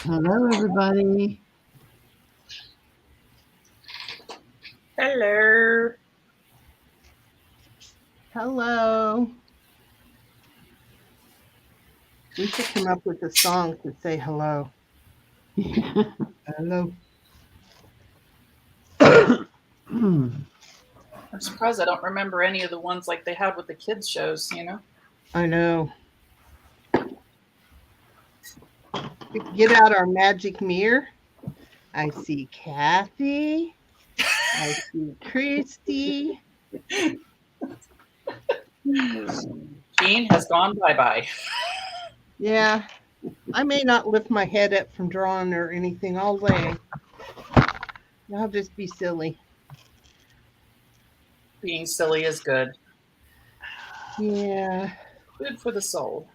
Hello, everybody. Hello. Hello. We should come up with a song to say hello. Hello. I'm surprised I don't remember any of the ones like they had with the kids shows, I know. Get out our magic mirror. I see Kathy. I see Christy. Jean has gone bye-bye. Yeah, I may not lift my head up from drawing or anything all day. I'll just be silly. Being silly is good. Yeah. Good for the soul.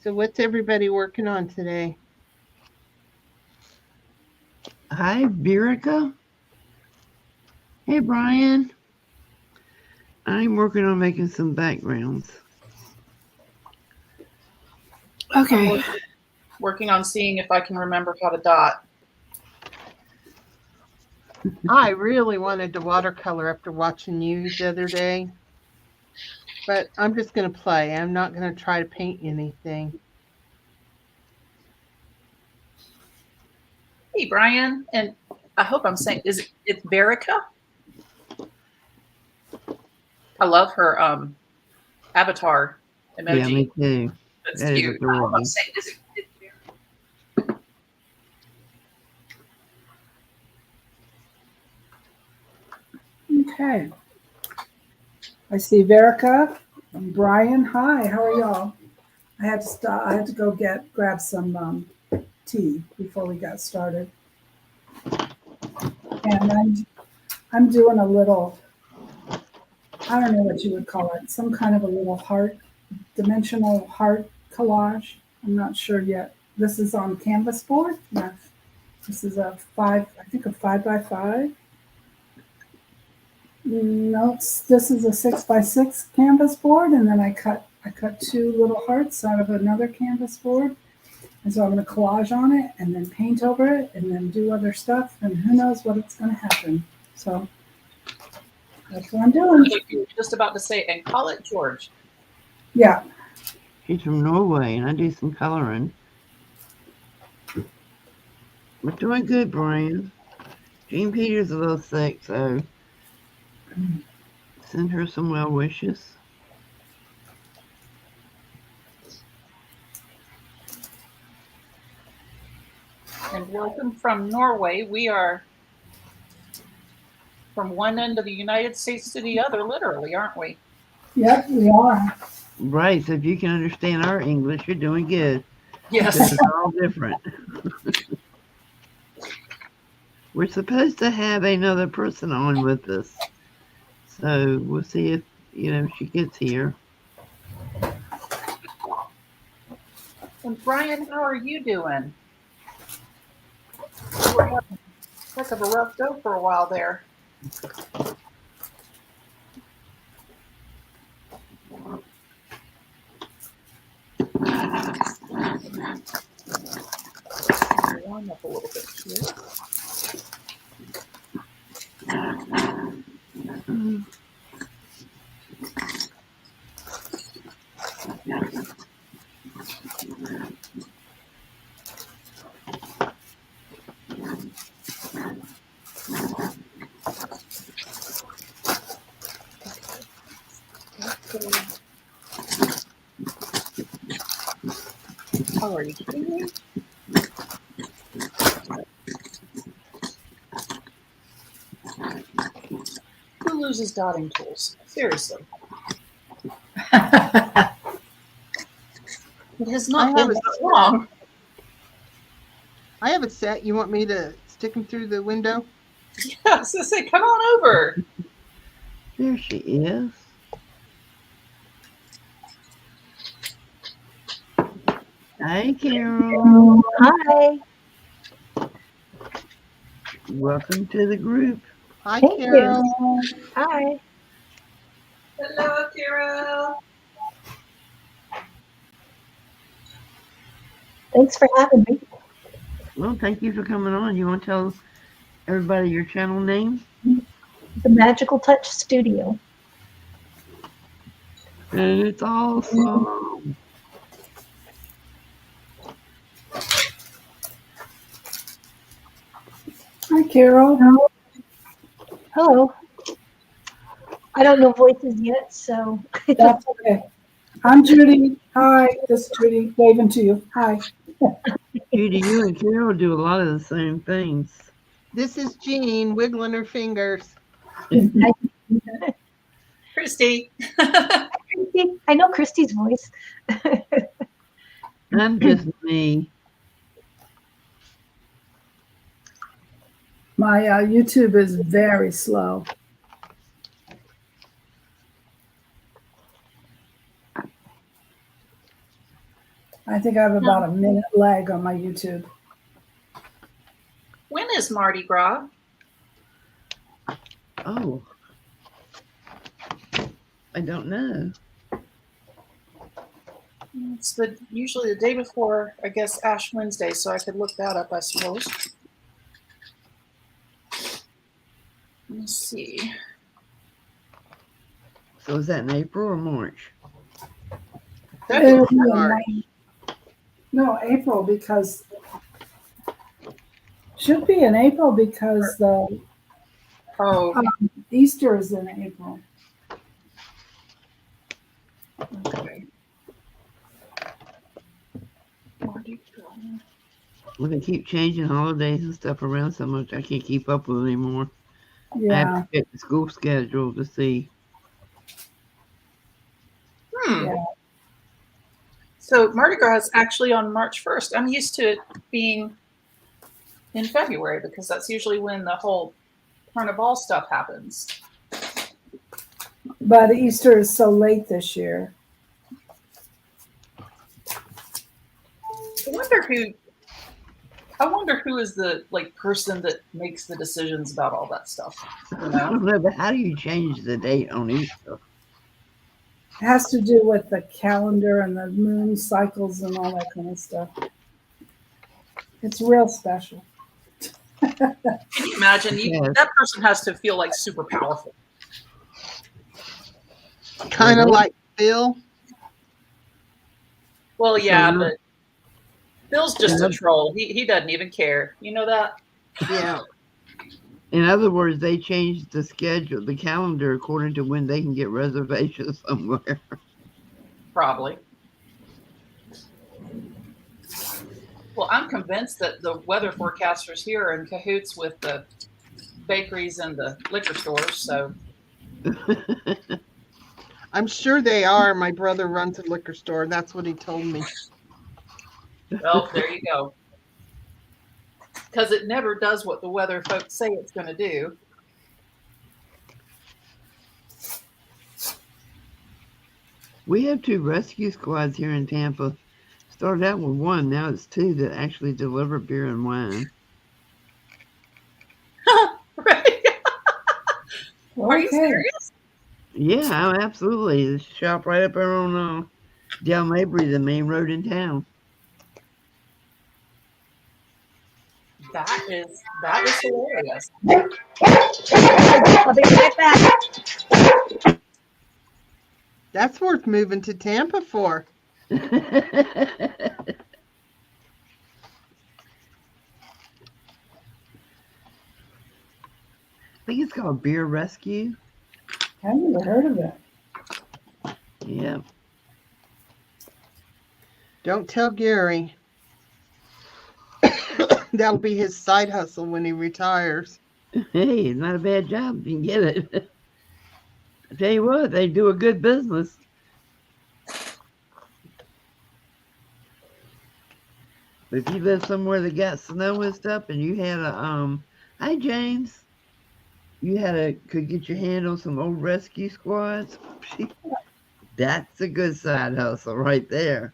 So what's everybody working on today? Hi, Birica. Hey, Brian. I'm working on making some backgrounds. Okay. Working on seeing if I can remember how to dot. I really wanted to watercolor after watching you the other day. But I'm just going to play. I'm not going to try to paint anything. Hey, Brian, and I hope I'm saying it's Verica? I love her avatar emoji. Yeah, me too. That's that cute. I hope I'm saying is it Okay. I see Verica and Brian. Hi, how are y'all? I had to stop. I had to go grab some tea before we got started, and I'm doing a little. I don't know what you would call it. Some kind of a little dimensional heart collage. I'm not sure yet. This is on canvas board. Yeah. This is a 5x5. No, this is a 6x6 canvas board, and then I cut two little hearts out of another canvas board, and so I'm going to collage on it, and then paint over it, and then do other stuff, and who knows what it's going to happen. So that's what I'm doing. You were just about to say, and call it George. Yeah. She's from Norway, and I do some coloring. We're doing good, Brian. Jean Peter's a little sick, so send her some well wishes. And welcome from Norway. We are from one end of the United States to the other, literally, aren't we? Yep, we are. Right, so if you can understand our English, you're doing good. Yes. It's all different. We're supposed to have another person on with us. So we'll see if, she gets here. And Brian, how are you doing? You were having heck of a rough go for a while there. Warm up a little bit here. Oh, are you kidding me? Who loses dotting tools? Seriously. It has not been that long. I have a set. You want me to stick them through the window? Yes, I say, come on over. There she is. Hi, Carol. Hi. Welcome to the group. Hi, Thank you. Carol. Hi. Hello, Carol. Thanks for having me. Well, thank you for coming on. You want to tell everybody your channel name? The Magical Touch Studio. And it's awesome. Hi, Carol. Hello. I don't know voices yet, so That's okay. I'm Judy. Hi, this is Judy waving to you. Hi. Judy, you and Carol do a lot of the same things. This is Jean wiggling her fingers. Christy. Christy, I know Christy's voice. I'm just me. My YouTube is very slow. I think I have about a minute lag on my YouTube. When is Mardi Gras? Oh. I don't know. It's usually the day before, I guess, Ash Wednesday, so I could look that up, I suppose. Let's see. So is that in April or March? It'll be in March. No, April, because should be in April because the Oh, Easter is in April. okay. Mardi Gras. Well, they keep changing holidays and stuff around so much I can't keep up with it anymore. I Yeah. have to check the school schedule to see. Yeah. So Mardi Gras is actually on March 1st. I'm used to it being in February because that's usually when the whole Carnival stuff happens. But Easter is so late this year. I wonder who is the person that makes the decisions about all that stuff. You I know? don't know, but how do you change the date on Easter? It has to do with the calendar and the moon cycles and all that kind of stuff. It's real special. Can you imagine? Yes. That person has to feel like super powerful. Kind of Mhm. like Bill. Well, yeah, Mhm. but Bill's just a troll. He doesn't even care. You know that? Yeah. In other words, they changed the schedule, the calendar, according to when they can get reservations somewhere. Probably. Well, I'm convinced that the weather forecasters here are in cahoots with the bakeries and the liquor stores. So, I'm sure they are. My brother runs a liquor store. That's what he told me. well, there you go. Because it never does what the weather folks say it's going to do. We have 2 rescue squads here in Tampa. Started out with 1, now it's 2 that actually deliver beer and wine. Right? Are you Okay. serious? Yeah, absolutely. The shop right up there on Del Mabry, the main road in town. That is hilarious. I'll be right back. That's worth moving to Tampa for. I think it's called Beer Rescue. I've never heard of it. Yeah. Don't tell Gary. That'll be his side hustle when he retires. Hey, it's not a bad job if you can get it. I tell you what, they do a good business. But if you live somewhere that got snow and stuff and you had a hi James. Could get your hand on some old rescue squads. That's a good side hustle right there.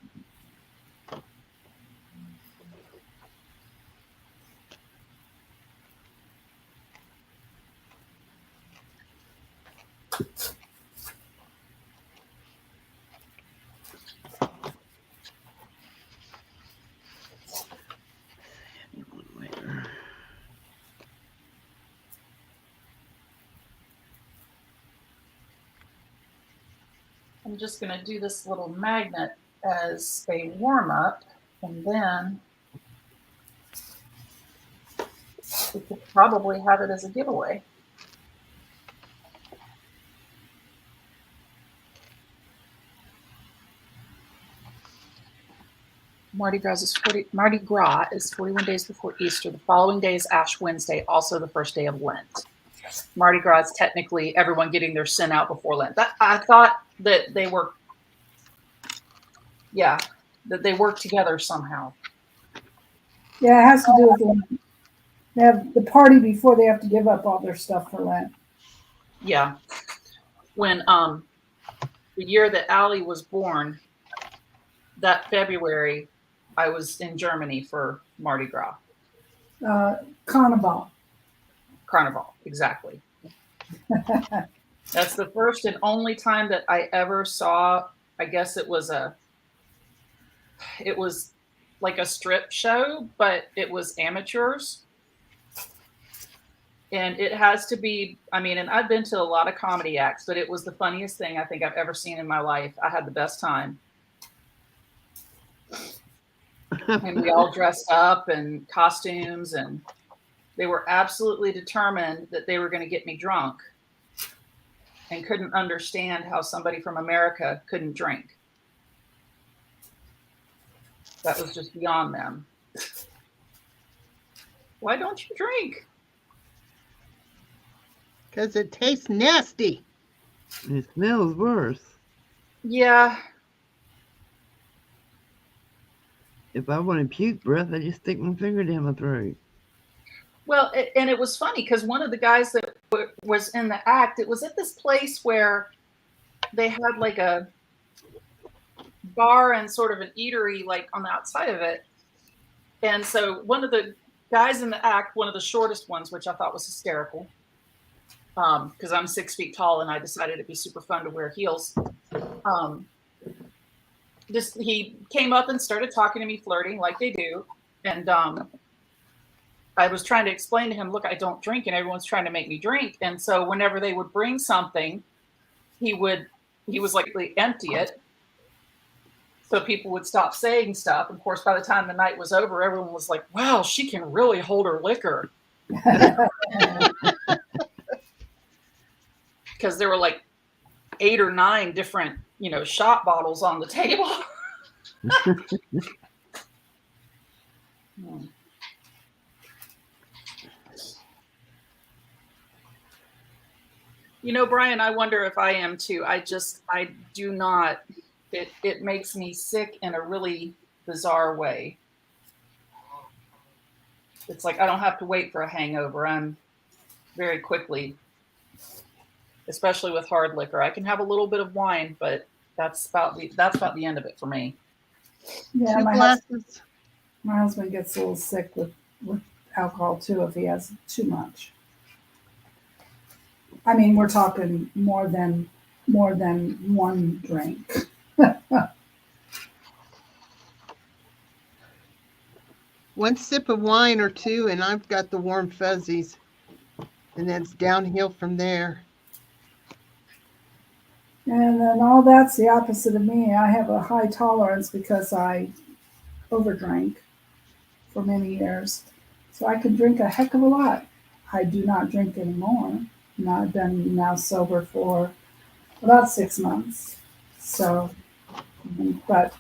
Later. I'm just going to do this little magnet as a warm up, and then we could probably have it as a giveaway. Mardi Gras is 41 days before Easter. The following day is Ash Wednesday, also the first day of Lent. Mardi Gras is technically everyone getting their sin out before Lent. I thought that they were, that they work together somehow. Yeah, it has to do with Lent. They have the party before they have to give up all their stuff for Lent. Yeah. When the year that Allie was born, that February, I was in Germany for Mardi Gras. Carnival. Carnival, exactly. That's the first and only time that I ever saw, I guess it was like a strip show, but it was amateurs. And it has to be, and I've been to a lot of comedy acts, but it was the funniest thing I think I've ever seen in my life. I had the best time. And we all dressed up in costumes, and they were absolutely determined that they were going to get me drunk, and couldn't understand how somebody from America couldn't drink. That was just beyond them. Why don't you drink? Because it tastes nasty. It smells worse. Yeah. If I want to puke breath, I just stick my finger down my throat. Well, and it was funny because one of the guys that was in the act, it was at this place where they had like a bar and sort of an eatery like on the outside of it. And so one of the guys in the act, one of the shortest ones, which I thought was hysterical, because I'm 6 feet tall and I decided it'd be super fun to wear heels. He came up and started talking to me, flirting like they do. And I was trying to explain to him, look, I don't drink, and everyone's trying to make me drink. And so whenever they would bring something, he was like, empty it. So people would stop saying stuff. Of course, by the time the night was over, everyone was like, wow, she can really hold her liquor. Because there were like 8 or 9 different, shot bottles on the table. Brian, I wonder if I am too. I do not, it makes me sick in a really bizarre way. It's like I don't have to wait for a hangover. I'm very quickly, especially with hard liquor. I can have a little bit of wine, but that's about the end of it for me. Yeah, 2 my glasses. husband gets a little sick with alcohol too if he has too much. We're talking more than one drink. One sip of wine or 2, and I've got the warm fuzzies. And then it's downhill from there. And then all that's the opposite of me. I have a high tolerance because I overdrank for many years. So I can drink a heck of a lot. I do not drink anymore. I've been now sober for about 6 months. So, but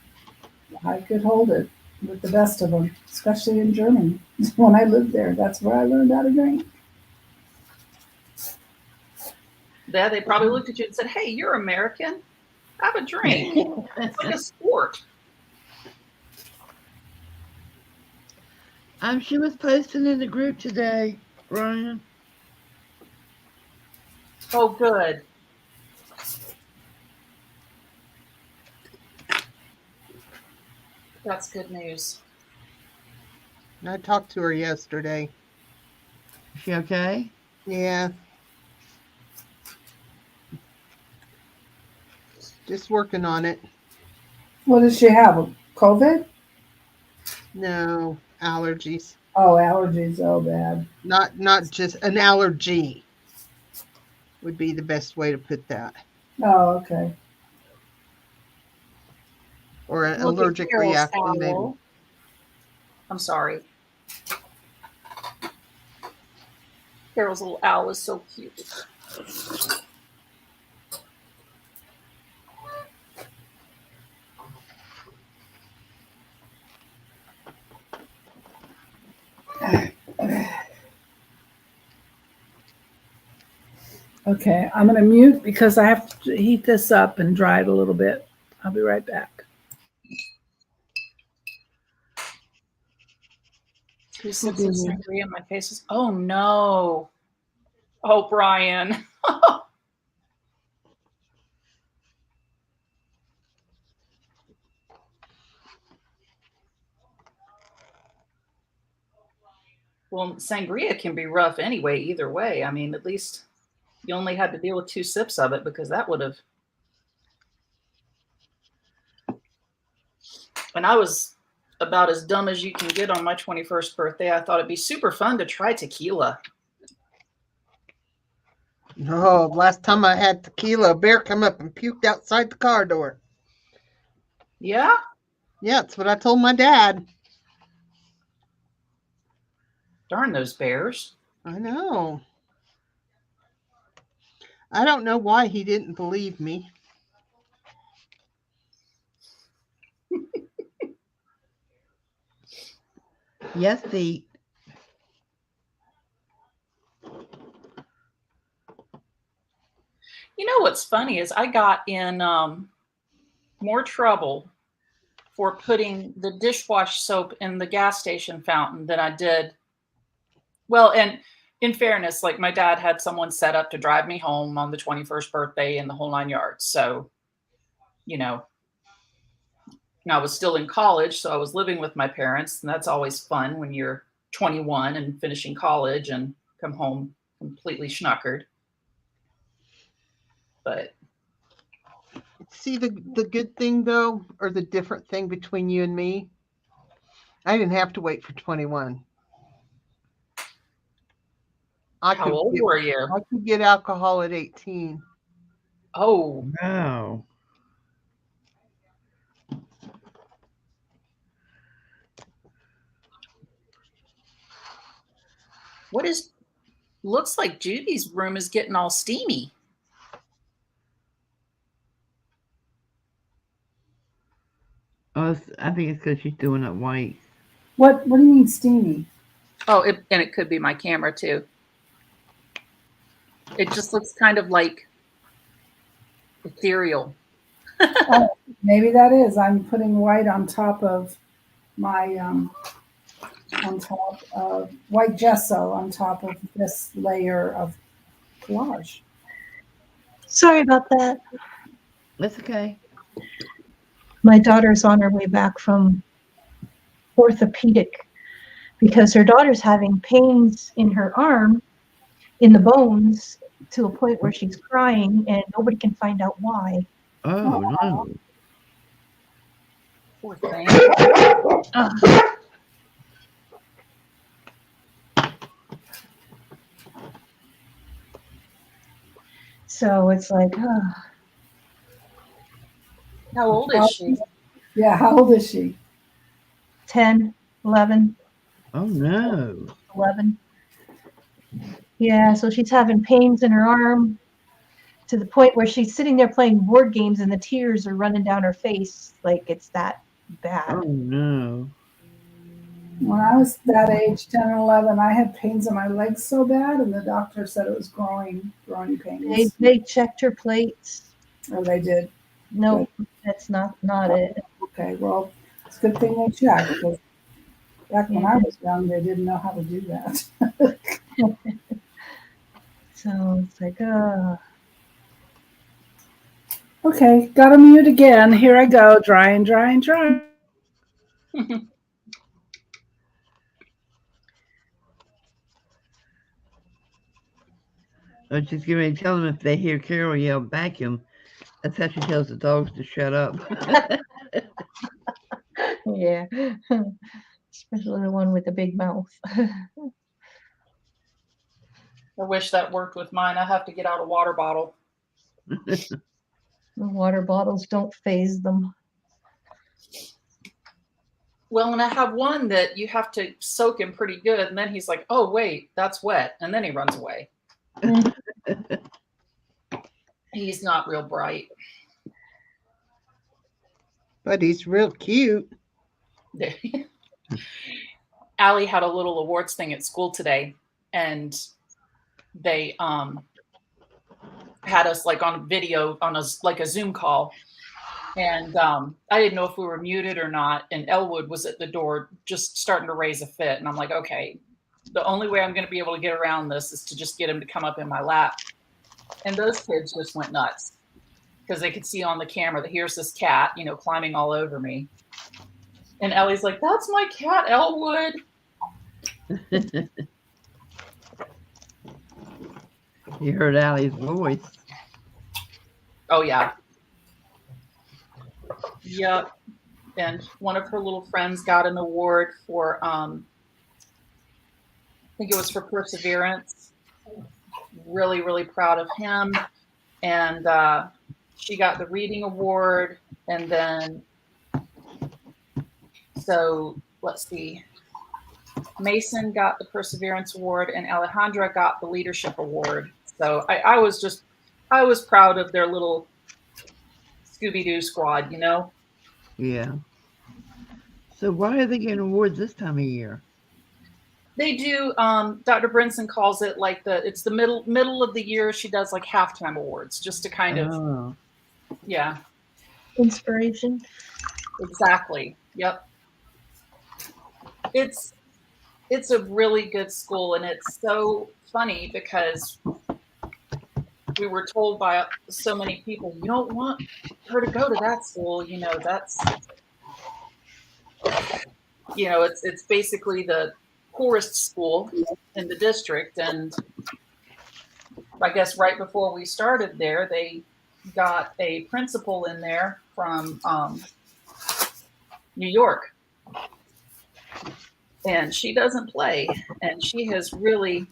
I could hold it with the best of them, especially in Germany. When I lived there, that's where I learned how to drink. Yeah, they probably looked at you and said, hey, you're American. Have a drink. It's like a sport. She was posting in the group today, Ryan. Oh, good. That's good news. I talked to her yesterday. Is she okay? Yeah. just working on it. What does she have? COVID? No, allergies. Oh, allergies. Oh, bad. Not just an allergy would be the best way to put that. Oh, okay. Or an Look at allergic Carol's reaction, maybe. owl. I'm sorry. Carol's little owl is so cute. Okay, I'm going to mute because I have to heat this up and dry it a little bit. I'll be right back. Two sips of sangria in my faces. Oh no. Oh, Brian. Well, sangria can be rough anyway, either way. I mean, at least you only had to deal with 2 sips of it, because that would have. And I was about as dumb as you can get on my 21st birthday. I thought it'd be super fun to try tequila. No, last time I had tequila, a bear come up and puked outside the car door. Yeah? Yeah, that's what I told my dad. Darn those bears. I know. I don't know why he didn't believe me. Yes, the You know what's funny is I got in more trouble for putting the dishwash soap in the gas station fountain than I did. Well, and in fairness, like my dad had someone set up to drive me home on the 21st birthday and the whole 9 yards. So, you know, I was still in college, so I was living with my parents, and that's always fun when you're 21 and finishing college and come home completely schnockered. But See the good thing though, or the different thing between you and me? I didn't have to wait for 21. how old were you? I could get alcohol at 18. Oh, no. what is, looks like Judy's room is getting all steamy. Oh, I think it's because she's doing it white. What do you mean steamy? Oh, and it could be my camera too. It just looks kind of like ethereal. Maybe that is. I'm putting white on top of my on top of white gesso on top of this layer of collage. Sorry about that. That's okay. My daughter's on her way back from orthopedic because her daughter's having pains in her arm, in the bones, to a point where she's crying and nobody can find out why. Oh, no. Poor thing. So it's like, How old is she? Yeah, how old is she? 10, 11, Oh, no. 11. Yeah, so she's having pains in her arm to the point where she's sitting there playing board games and the tears are running down her face. Like it's that bad. Oh, no. When I was that age, 10 or 11, I had pains in my legs so bad, and the doctor said it was growing pains. They checked her plates. Or they did. No, that's not it. Okay, well, it's a good thing they checked, because back when I was young, they didn't know how to do that. So it's like, Okay, gotta mute again. Here I go, drying. I was just going to tell them if they hear Carol yell vacuum, That's how she tells the dogs to shut up. Yeah. Especially the one with the big mouth. I wish that worked with mine. I have to get out a water bottle. The water bottles don't phase them. Well, and I have one that you have to soak him pretty good, and then he's like, "Oh wait, that's wet," and then he runs away. He's not real bright. But he's real cute. Allie had a little awards thing at school today, and they had us like on video on a Zoom call, and I didn't know if we were muted or not, and Elwood was at the door just starting to raise a fit, and I'm like, okay, the only way I'm going to be able to get around this is to just get him to come up in my lap. And those kids just went nuts because they could see on the camera that here's this cat, you know, climbing all over me. And Ellie's like, that's my cat, Elwood. You heard Allie's voice. Oh, yeah. Yep. And one of her little friends got an award for, I think it was for perseverance. Really, really proud of him. And she got the reading award. And then, so let's see. Mason got the perseverance award and Alejandra got the leadership award. So I was proud of their little Scooby-Doo squad, you know? Yeah. So why are they getting awards this time of year? They do. Dr. Brinson calls it like it's the middle of the year. She does like halftime awards just to kind of, Oh. yeah, Inspiration. exactly. Yep. It's a really good school, and it's so funny because we were told by so many people, you don't want her to go to that school. You know, that's, you know, it's basically the poorest school in the district. And I guess right before we started there, they got a principal in there from New York. And she doesn't play. And she has really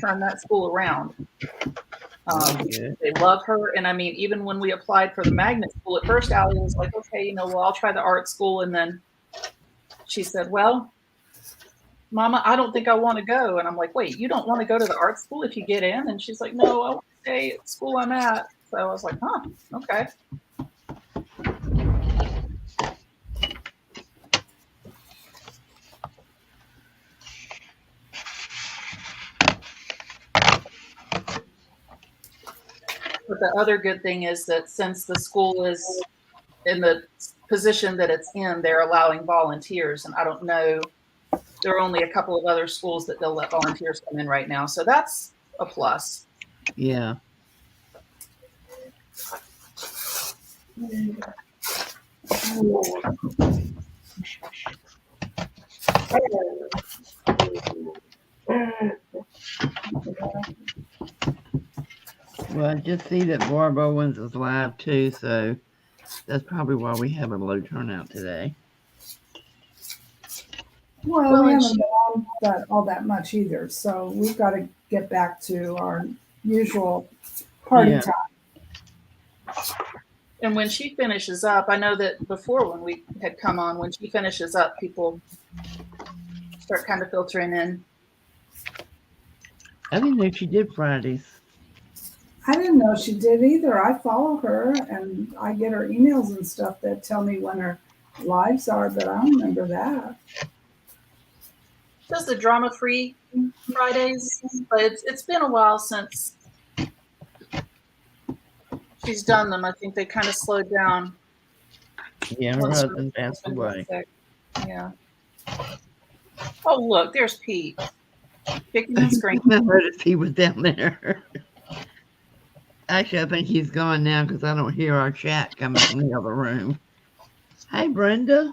turned that school around. Okay. They love her. And I mean, even when we applied for the magnet school, at first Allie was like, okay, you know, well, I'll try the art school. And then she said, well, Mama, I don't think I want to go. And I'm like, wait, you don't want to go to the art school if you get in? And she's like, no, I want to stay at the school I'm at. So I was like, huh, okay. But the other good thing is that since the school is in the position that it's in, they're allowing volunteers. And I don't know, there are only a couple of other schools that they'll let volunteers come in right now. So that's a plus. Yeah. Well, I just see that Barb Owens is live too, so that's probably why we have a low turnout today. Well, Well, we and haven't been on all that much either, so we've got to get back to our usual party Yeah. time. And when she finishes up, I know that before when we had come on, when she finishes up, people start kind of filtering in. I didn't know she did Fridays. I didn't know she did either. I follow her and I get her emails and stuff that tell me when her lives are, but I don't remember that. Does the drama-free Fridays, but it's been a while since she's done them. I think they kind of slowed down. Yeah, her once her husband passed husband got away. sick. Yeah. Oh, look, there's Pete. Kicking and screaming. I noticed he was down there. Actually, I think he's gone now because I don't hear our chat coming from the other room. Hey, Brenda.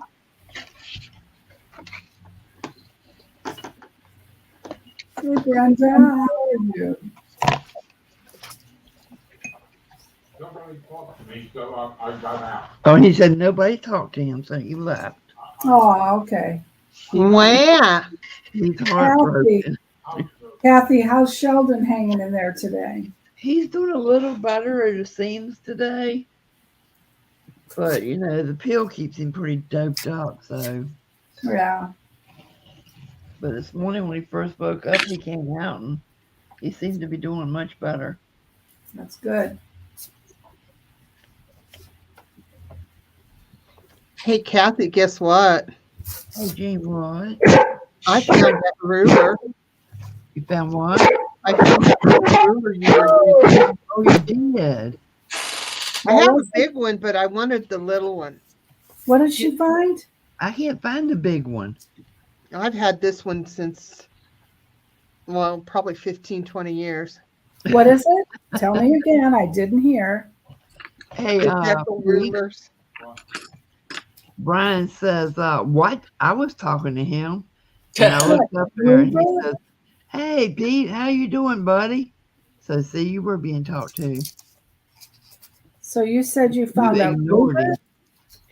Hey, Brenda, how are you? nobody talked to me, so I got out. Oh, he said nobody talked to him, so he left. Oh, okay. Wow. He's heartbroken. Kathy, how's Sheldon hanging in there today? He's doing a little better, it seems, today. But, you know, the pill keeps him pretty doped up, so. Yeah. But this morning when he first woke up, he came out and he seemed to be doing much better. That's good. Hey, Kathy, guess what? Hey, Gene, what? I found that ruler. You found what? I found that ruler you were using. Oh, you did? I have a big one, but I wanted the little one. What did she find? I can't find the big one. I've had this one since, well, probably 15, 20 years. What is it? Tell me again. I didn't hear. Hey, The dental rulers. Brian says, what? I was talking to him. And I looked up there and he says, hey, Pete, how you doing, buddy? So, see, you were being talked to. So you said you found You a ignored ruler?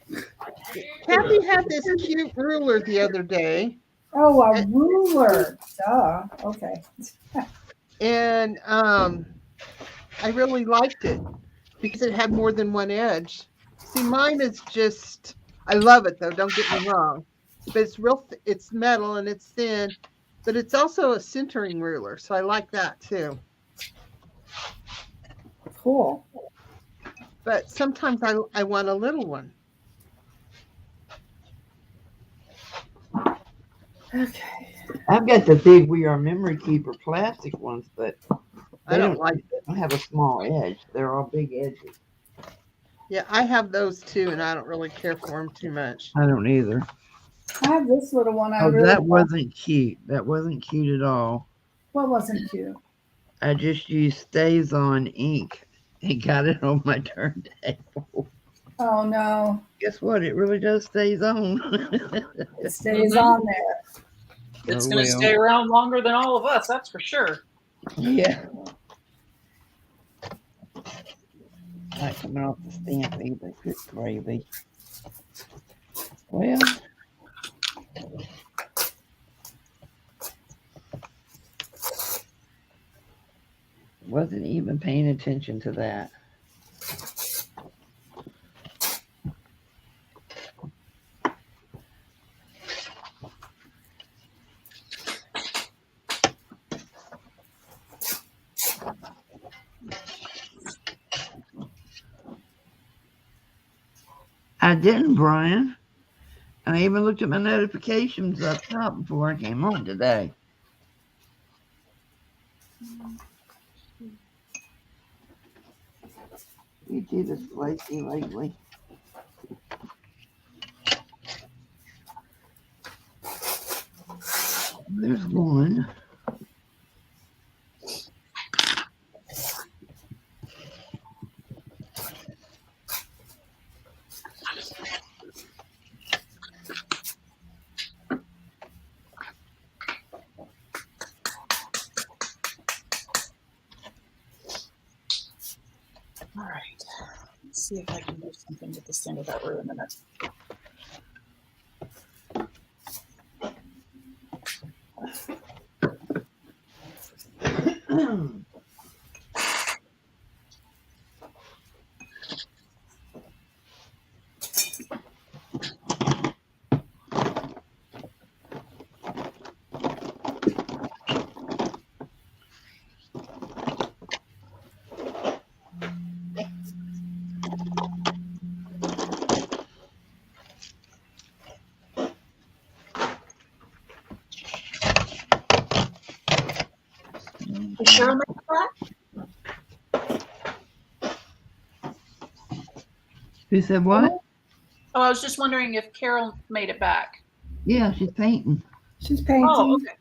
him. Kathy had this cute ruler the other day. Oh, a ruler. Duh. Okay. And I really liked it because it had more than one edge. See, mine is just, I love it though, don't get me wrong. But it's it's metal and it's thin, but it's also a centering ruler. So I like that too. Cool. But sometimes I want a little one. Okay. I've got the big We Are Memory Keeper plastic ones, but I don't like they don't have a small edge. They're all big edges. Yeah, I have those too, and I don't really care for them too much. I don't either. I have this little one. I Oh, really that like. wasn't cute. That wasn't cute at all. What wasn't cute? I just used Stays On ink and got it on my turntable. Oh no. Guess what? It really does stays on. It stays on there. It's Oh, going to well. stay around longer than all of us, that's for sure. Yeah. Not coming off the stamp either. Good gravy. Well. Wasn't even paying attention to that. I didn't, Brian. I even looked at my notifications up top before I came on today. You do this flaky lately. There's one. All right. Let's see if I can do something with this thing without ruining it. Is Cheryl make that? Who said what? Oh, I was just wondering if Carol made it back. Yeah, she's painting. She's painting. Oh, okay.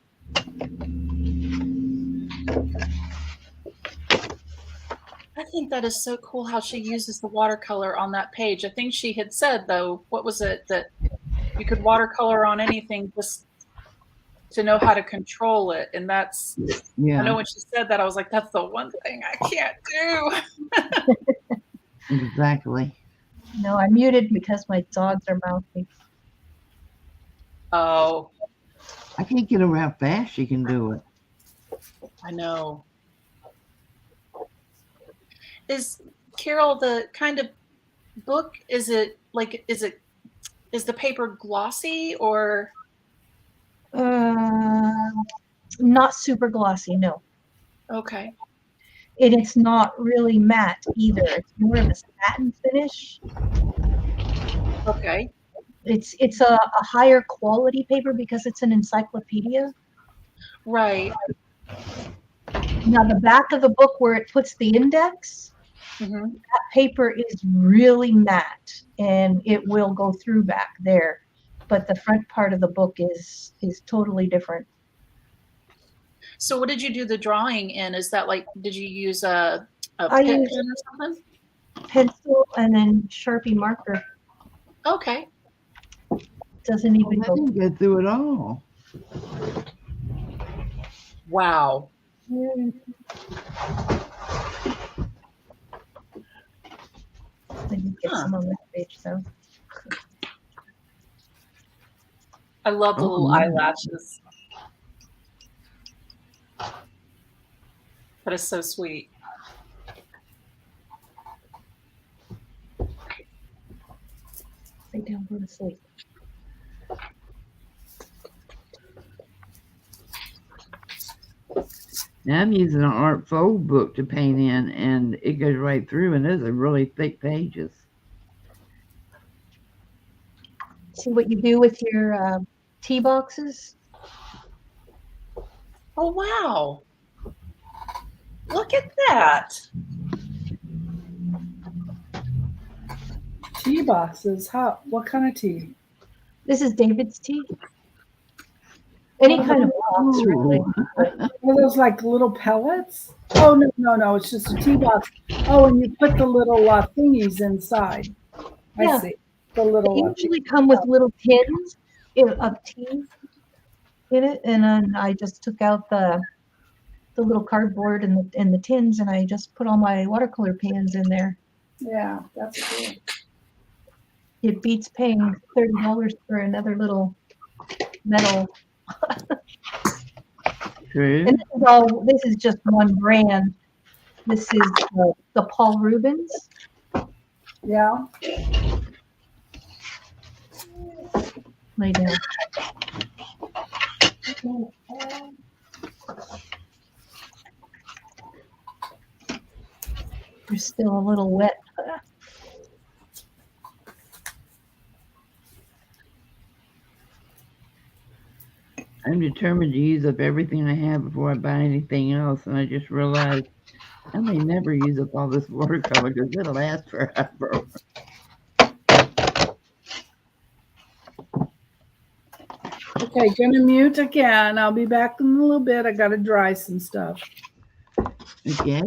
I think that is so cool how she uses the watercolor on that page. I think she had said, though, what was it, that you could watercolor on anything just to know how to control it. And that's, Yeah. I know when she said that, I was like, that's the one thing I can't do. Exactly. No, I muted because my dogs are mouthing. Oh, I can't get over how fast she can do it. I know. Is Carol the kind of book? Is the paper glossy or? Not super glossy, no. Okay. And it's not really matte either. It's more of a satin finish. Okay. It's a higher quality paper because it's an encyclopedia. Right. Now the back of the book where it puts the index, hmm that paper is really matte and it will go through back there. But the front part of the book is totally different. So what did you do the drawing in? Is that like, did you use a I pen used or something? pencil and then Sharpie marker. Okay. Doesn't even I go. didn't get through it all. Wow. I did get some on this page though. I love the Oh, little yeah. eyelashes. That is so sweet. Lay down, go to sleep. Now I'm using an art fold book to paint in, and it goes right through, and those are really thick pages. See what you do with your tea boxes? Oh, wow. Look at that. Tea boxes. What kind of tea? This is David's tea. Any kind of box, really. Are those like little pellets? Oh, no. It's just a tea box. Oh, and you put the little thingies inside. Yeah. I see. The little They usually come with little tins of tea in it, and then I just took out the little cardboard and the tins, and I just put all my watercolor pans in there. Yeah, that's cool. It beats paying $30 for another little metal. True. And this is just one brand. This is the Paul Rubens. Yeah. Lay down. You're still a little wet. I'm determined to use up everything I have before I buy anything else, and I just realized I may never use up all this watercolor because it'll last forever. Okay, gonna mute again. I'll be back in a little bit. I gotta dry some stuff. Okay.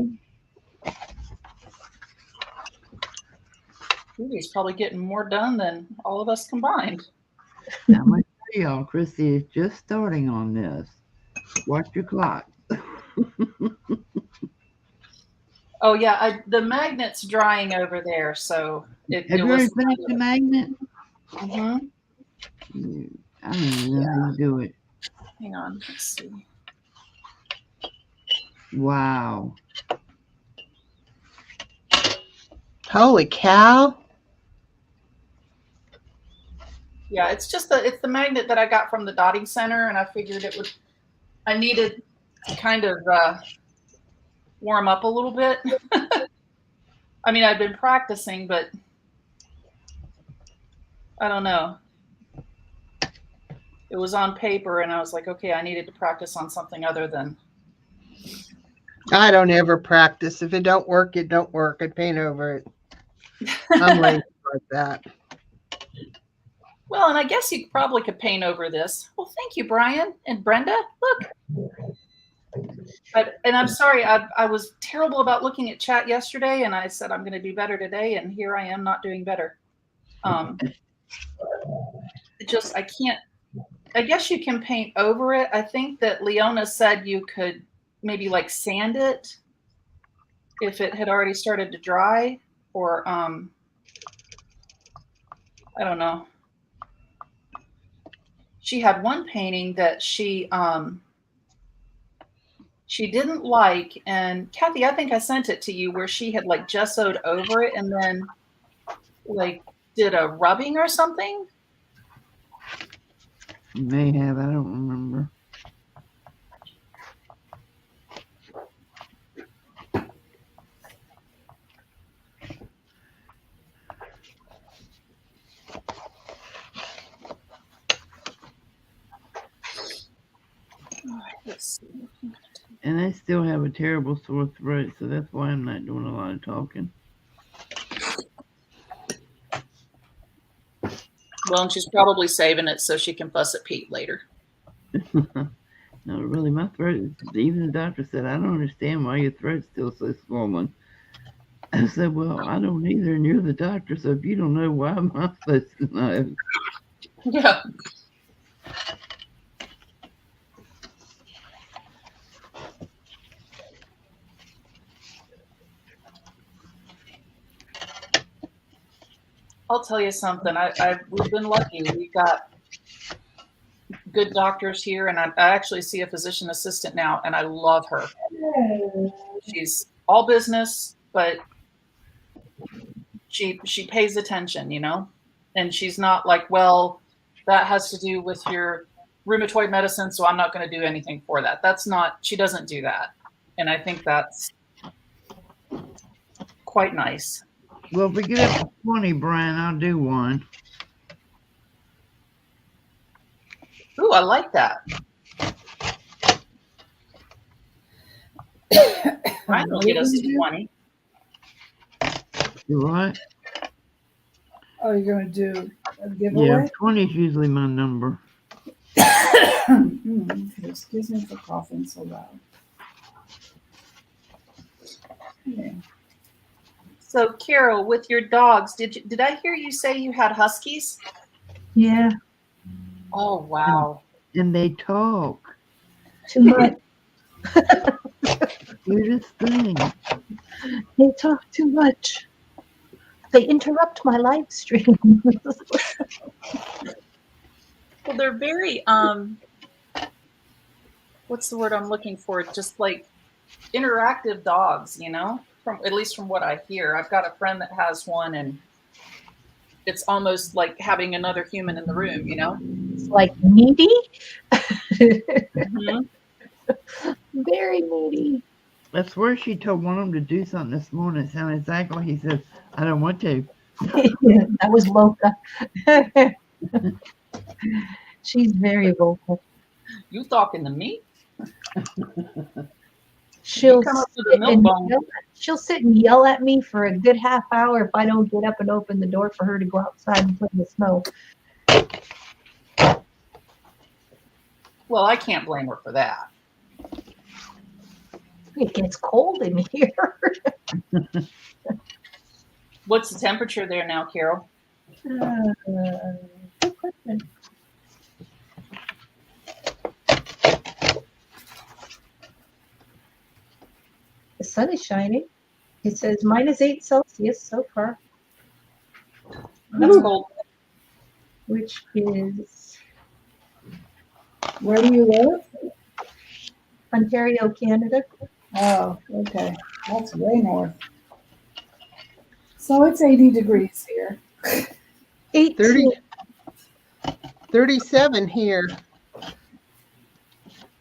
He's probably getting more done than all of us combined. Now, I'm going to tell y'all, Christy is just starting on this. Watch your clock. Oh yeah, the magnet's drying over there, so Have you already finished the magnet? Mhm. I don't even know how you do it. Hang on, let's see. Wow. Holy cow. Yeah, it's the magnet that I got from the dotting center, and I figured I needed to kind of warm up a little bit. I mean, I've been practicing, but I don't know. It was on paper, and I was like, okay, I needed to practice on something other than. I don't ever practice. If it don't work, it don't work. I paint over it. I'm lazy like that. Well, and I guess you probably could paint over this. Well, thank you, Brian and Brenda. Look. And I'm sorry, I was terrible about looking at chat yesterday, and I said I'm going to do better today, and here I am not doing better. I can't. I guess you can paint over it. I think that Leona said you could maybe like sand it if it had already started to dry. or I don't know. She had one painting that she didn't like, and Kathy, I think I sent it to you, where she had like gessoed over it and then like did a rubbing or something. You may have, I don't remember. Let's see. And I still have a terrible sore throat, so that's why I'm not doing a lot of talking. Well, and she's probably saving it so she can fuss at Pete later. No, really, my throat, even the doctor said, I don't understand why your throat's still so swollen. I said, well, I don't either, and you're the doctor, so if you don't know, why am I supposed to know? Yeah. I'll tell you something. We've been lucky. We've got good doctors here, and I actually see a physician assistant now, and I love her. She's all business, but she pays attention, you know, and she's not like, well, that has to do with your rheumatoid medicine, so I'm not going to do anything for that. That's not. She doesn't do that, and I think that's quite nice. Well, if we get up to 20, Brian, I'll do one. Ooh, I like that. Brian will get us to 20. You right? Oh, you're going to do a Yeah, giveaway? 20 is usually my number. Excuse me for coughing so loud. Okay. So, Carol, with your dogs, did I hear you say you had huskies? Yeah, Oh, wow. And they talk. too much. Weirdest thing. They talk too much. They interrupt my live stream. Well, they're very, what's the word I'm looking for? Just like interactive dogs, you know, at least from what I hear. I've got a friend that has one, and it's almost like having another human in the room, you know? It's like needy. Mhm. Very needy. I swear she told one of them to do something this morning. It sounded exactly like he said, I don't want to. That was Loca. She's very vocal. You talking to me? She'll come up with a sit milk and bone. she'll sit and yell at me for a good half hour if I don't get up and open the door for her to go outside and play in the snow. Well, I can't blame her for that. It gets cold in here. What's the temperature there now, Carol? Good question. The sun is shining. It says -8 Celsius so far, That's cold. which is Where do you live? Ontario, Canada. Oh, okay. That's way north. So it's 80 degrees here. 18. 37 here.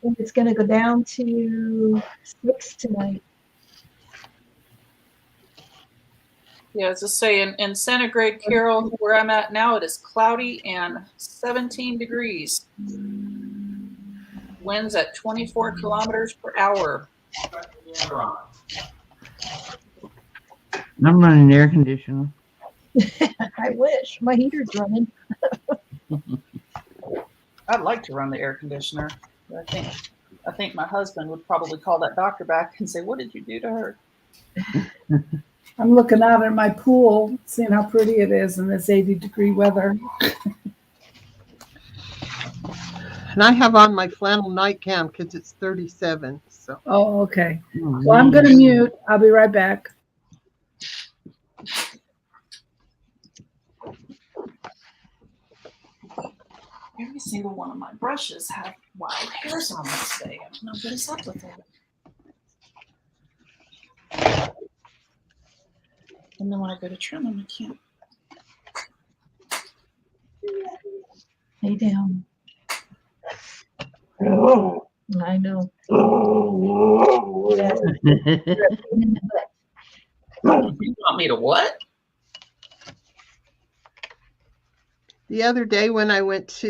And it's going to go down to 6 tonight. Yeah, as I say, in centigrade, Carol, where I'm at now, it is cloudy and 17 degrees. Winds at 24 kilometers per hour. I'm running the air conditioner. I wish my heater's running. I'd like to run the air conditioner. But I think my husband would probably call that doctor back and say, "What did you do to her?" I'm looking out at my pool, seeing how pretty it is in this 80-degree weather. And I have on my flannel nightgown because it's 37. So Oh, okay. Oh, Well, I'm going to mute. I'll be right back. Every single one of my brushes have wild hairs on them today. I don't know what is up with it. And then when I go to trim them, I can't. Lay down. I know. Yes. In the butt. You want me to what? The other day when I went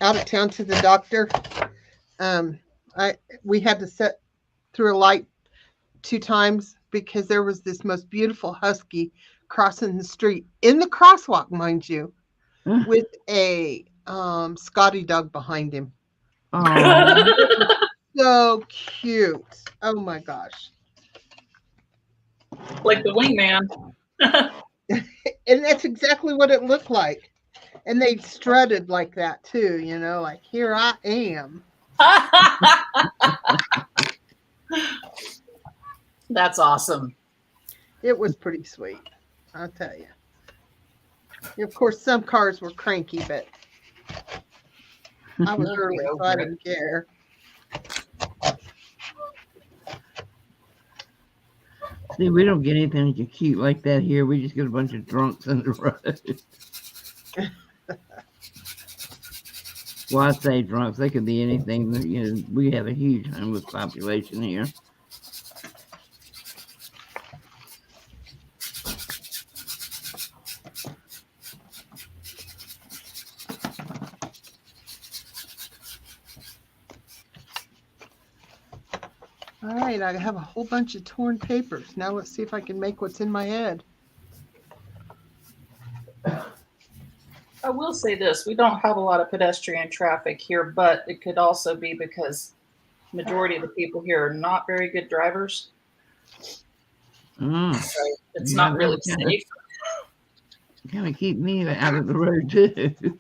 out of town to the doctor, we had to sit through a light 2 times because there was this most beautiful husky crossing the street in the crosswalk, mind you, with a Scotty dog behind him. Oh, So cute. Oh my gosh. Like the wingman. And that's exactly what it looked like. And they strutted like that too, like here I am. That's awesome. It was pretty sweet, I'll tell you. Of course, some cars were cranky, but I was early, so I didn't care. see, we don't get anything cute like that here. We just get a bunch of drunks on the road. Well, I say drunks. They could be anything. We have a huge homeless population here. All right, I have a whole bunch of torn papers. Now let's see if I can make what's in my head. I will say this, we don't have a lot of pedestrian traffic here, but it could also be because majority of the people here are not very good drivers. Mm, So it's Yeah, not really that's kinda- safe. kind of keep me out of the road too.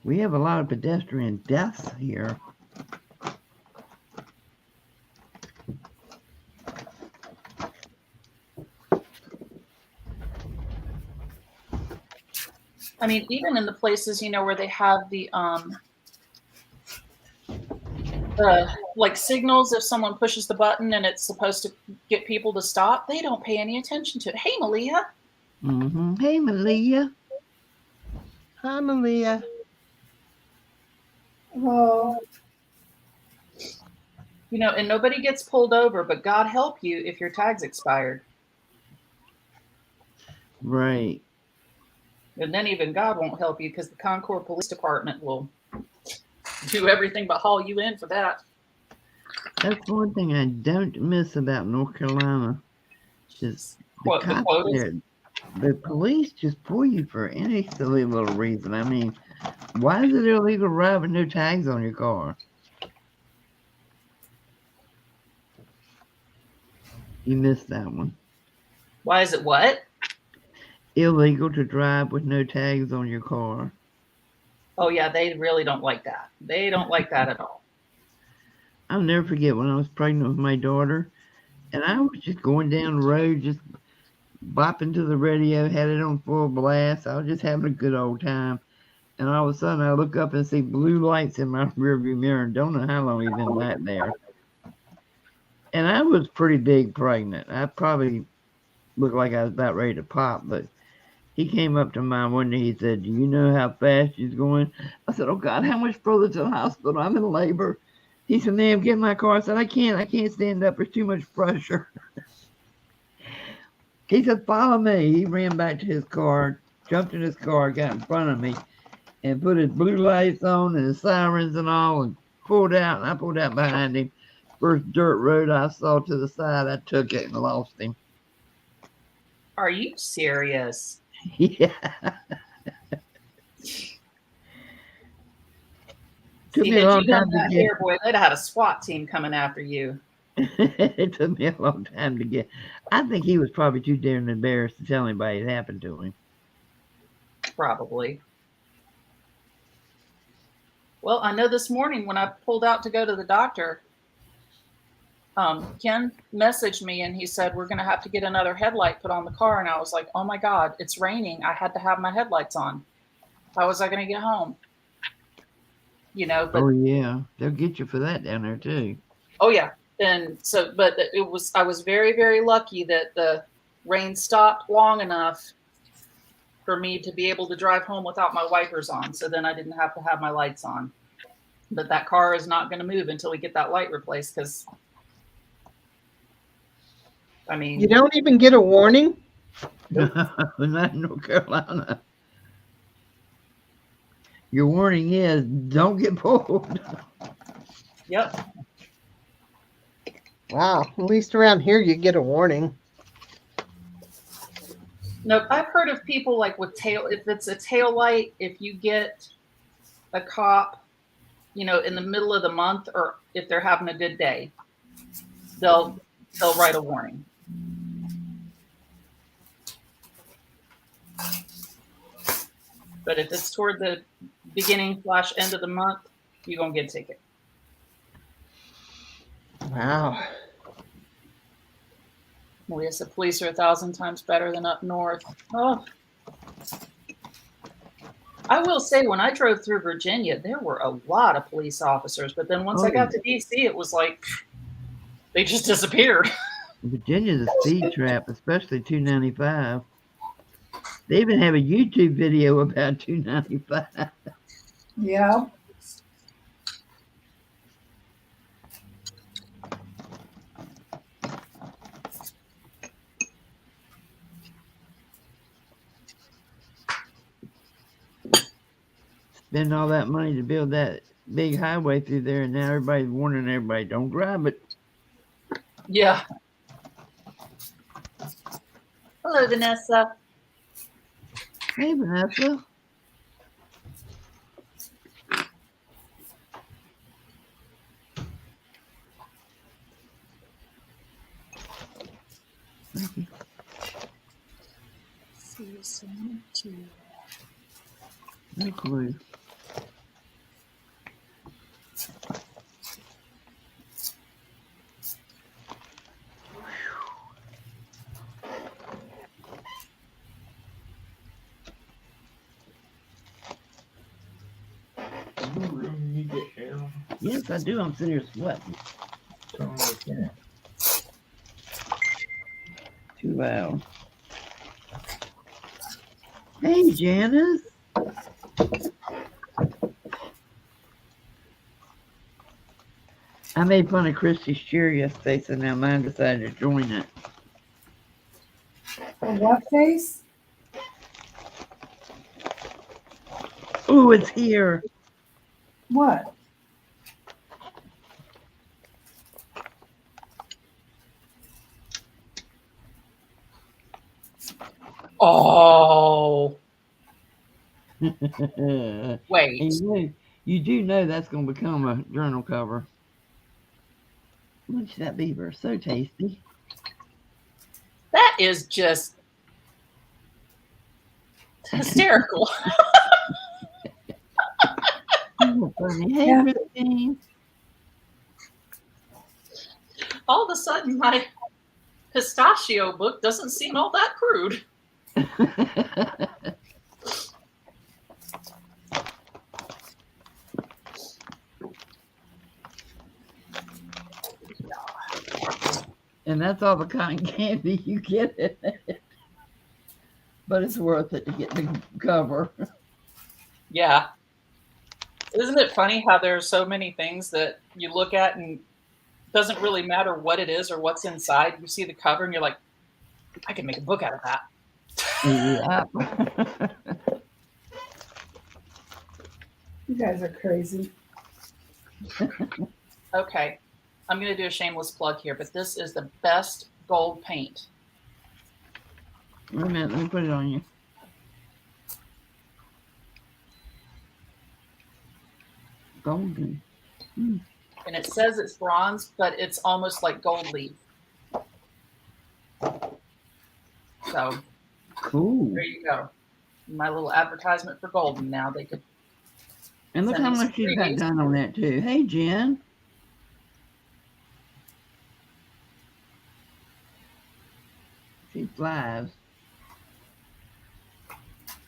We have a lot of pedestrian deaths here. I mean, even in the places, where they have the like signals, if someone pushes the button and it's supposed to get people to stop, they don't pay any attention to it. Hey, Malia. Mm-hmm. Hey, Malia. Hi, Malia. Oh, And nobody gets pulled over, but God help you if your tag's expired. Right. And then even God won't help you because the Concord Police Department will do everything but haul you in for that. That's one thing I don't miss about North Carolina. Just the What, the cops quotas? there. The police just pull you for any silly little reason. I mean, why is it illegal to ride with no tags on your car? You missed that one. Why is it what? Illegal to drive with no tags on your car. Oh, yeah, they really don't like that. They don't like that at all. I'll never forget when I was pregnant with my daughter, and I was just going down the road, just bopping to the radio, had it on full blast. I was just having a good old time. And all of a sudden, I look up and see blue lights in my rearview mirror, and don't know how long he's been back there. And I was pretty big pregnant. I probably looked like I was about ready to pop, but he came up to my window. He said, "Do you know how fast she's going?" I said, "Oh God, how much further to the hospital? I'm in labor." He said, "Ma'am, get in my car." I said, I can't stand up. There's too much pressure." He said, "Follow me." He ran back to his car, jumped in his car, got in front of me, and put his blue lights on and his sirens and all, and pulled out. And I pulled out behind him. First dirt road I saw to the side, I took it and lost him. Are you serious? Yeah. Took See, me a had long you done time to that get. here, boy, they'd have had a SWAT team coming after you. It took me a long time to get. I think he was probably too damn embarrassed to tell anybody it happened to him. Probably. Well, I know this morning when I pulled out to go to the doctor, Ken messaged me and he said, we're going to have to get another headlight put on the car. And I was like, oh my God, it's raining. I had to have my headlights on. How was I going to get home? You know, but Oh yeah, they'll get you for that down there too. oh yeah. And so, but I was very, very lucky that the rain stopped long enough for me to be able to drive home without my wipers on. So then I didn't have to have my lights on. But that car is not going to move until we get that light replaced. Because, I mean, You don't even get a warning? Not in North Carolina. Your warning is don't get pulled. yep. Wow. At least around here you get a warning. Nope. I've heard of people like with if it's a tail light, if you get a cop, you know, in the middle of the month, or if they're having a good day, they'll write a warning. But if it's toward the beginning / end of the month, you're going to get a ticket. Wow. Well, yes, the police are 1,000 times better than up north. Oh, I will say, when I drove through Virginia, there were a lot of police officers. But then once I got to DC, it was like they just disappeared. Virginia's a speed trap, especially 295. They even have a YouTube video about 295. Yeah. Spend all that money to build that big highway through there, and now everybody's warning everybody, don't drive it. Yeah. Hello, Vanessa. Hey, Vanessa. No clue. Room you get down. Yes, I do. I'm sitting here sweating. Turn the fan. Too loud. Hey, Janice. I made fun of Christy's cheer yesterday, so now mine decided to join it. For what face? Oh, it's here. What? Oh, And wait. you do know that's going to become a journal cover. Look at that beaver. So tasty. That is just hysterical. Isn't that funny? Hey, Yeah. Christine. All of a sudden, my pistachio book doesn't seem all that crude. And that's all the cotton candy you get in it. But it's worth it to get the cover. Yeah. Isn't it funny how there's so many things that you look at and it doesn't really matter what it is or what's inside. You see the cover and you're like, I can make a book out of that. Yeah. You guys are crazy. Okay. I'm going to do a shameless plug here, but this is the best gold paint. Wait a minute, let me put it on you. Golden. And it says it's bronze, but it's almost like gold leaf. So Cool. there you go. My little advertisement for Golden now. They could. And look Send how me some much you got freebies. done on that too. Hey, Jen. She flies.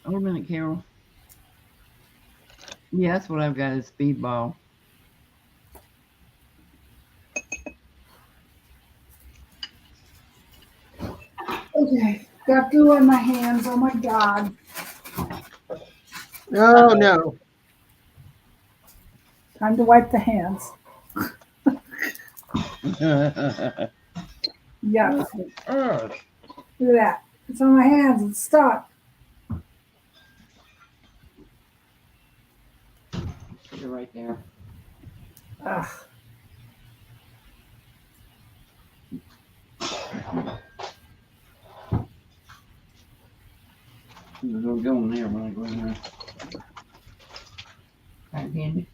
Hold a minute, Carol. Yeah, that's what I've got is speedball. Okay, got glue on my hands. Oh my God. Oh no. Time to wipe the hands. Yeah, look at that. It's on my hands. It's stuck. You're right there. Ugh. It'll go in there when I go in there. Cotton candy.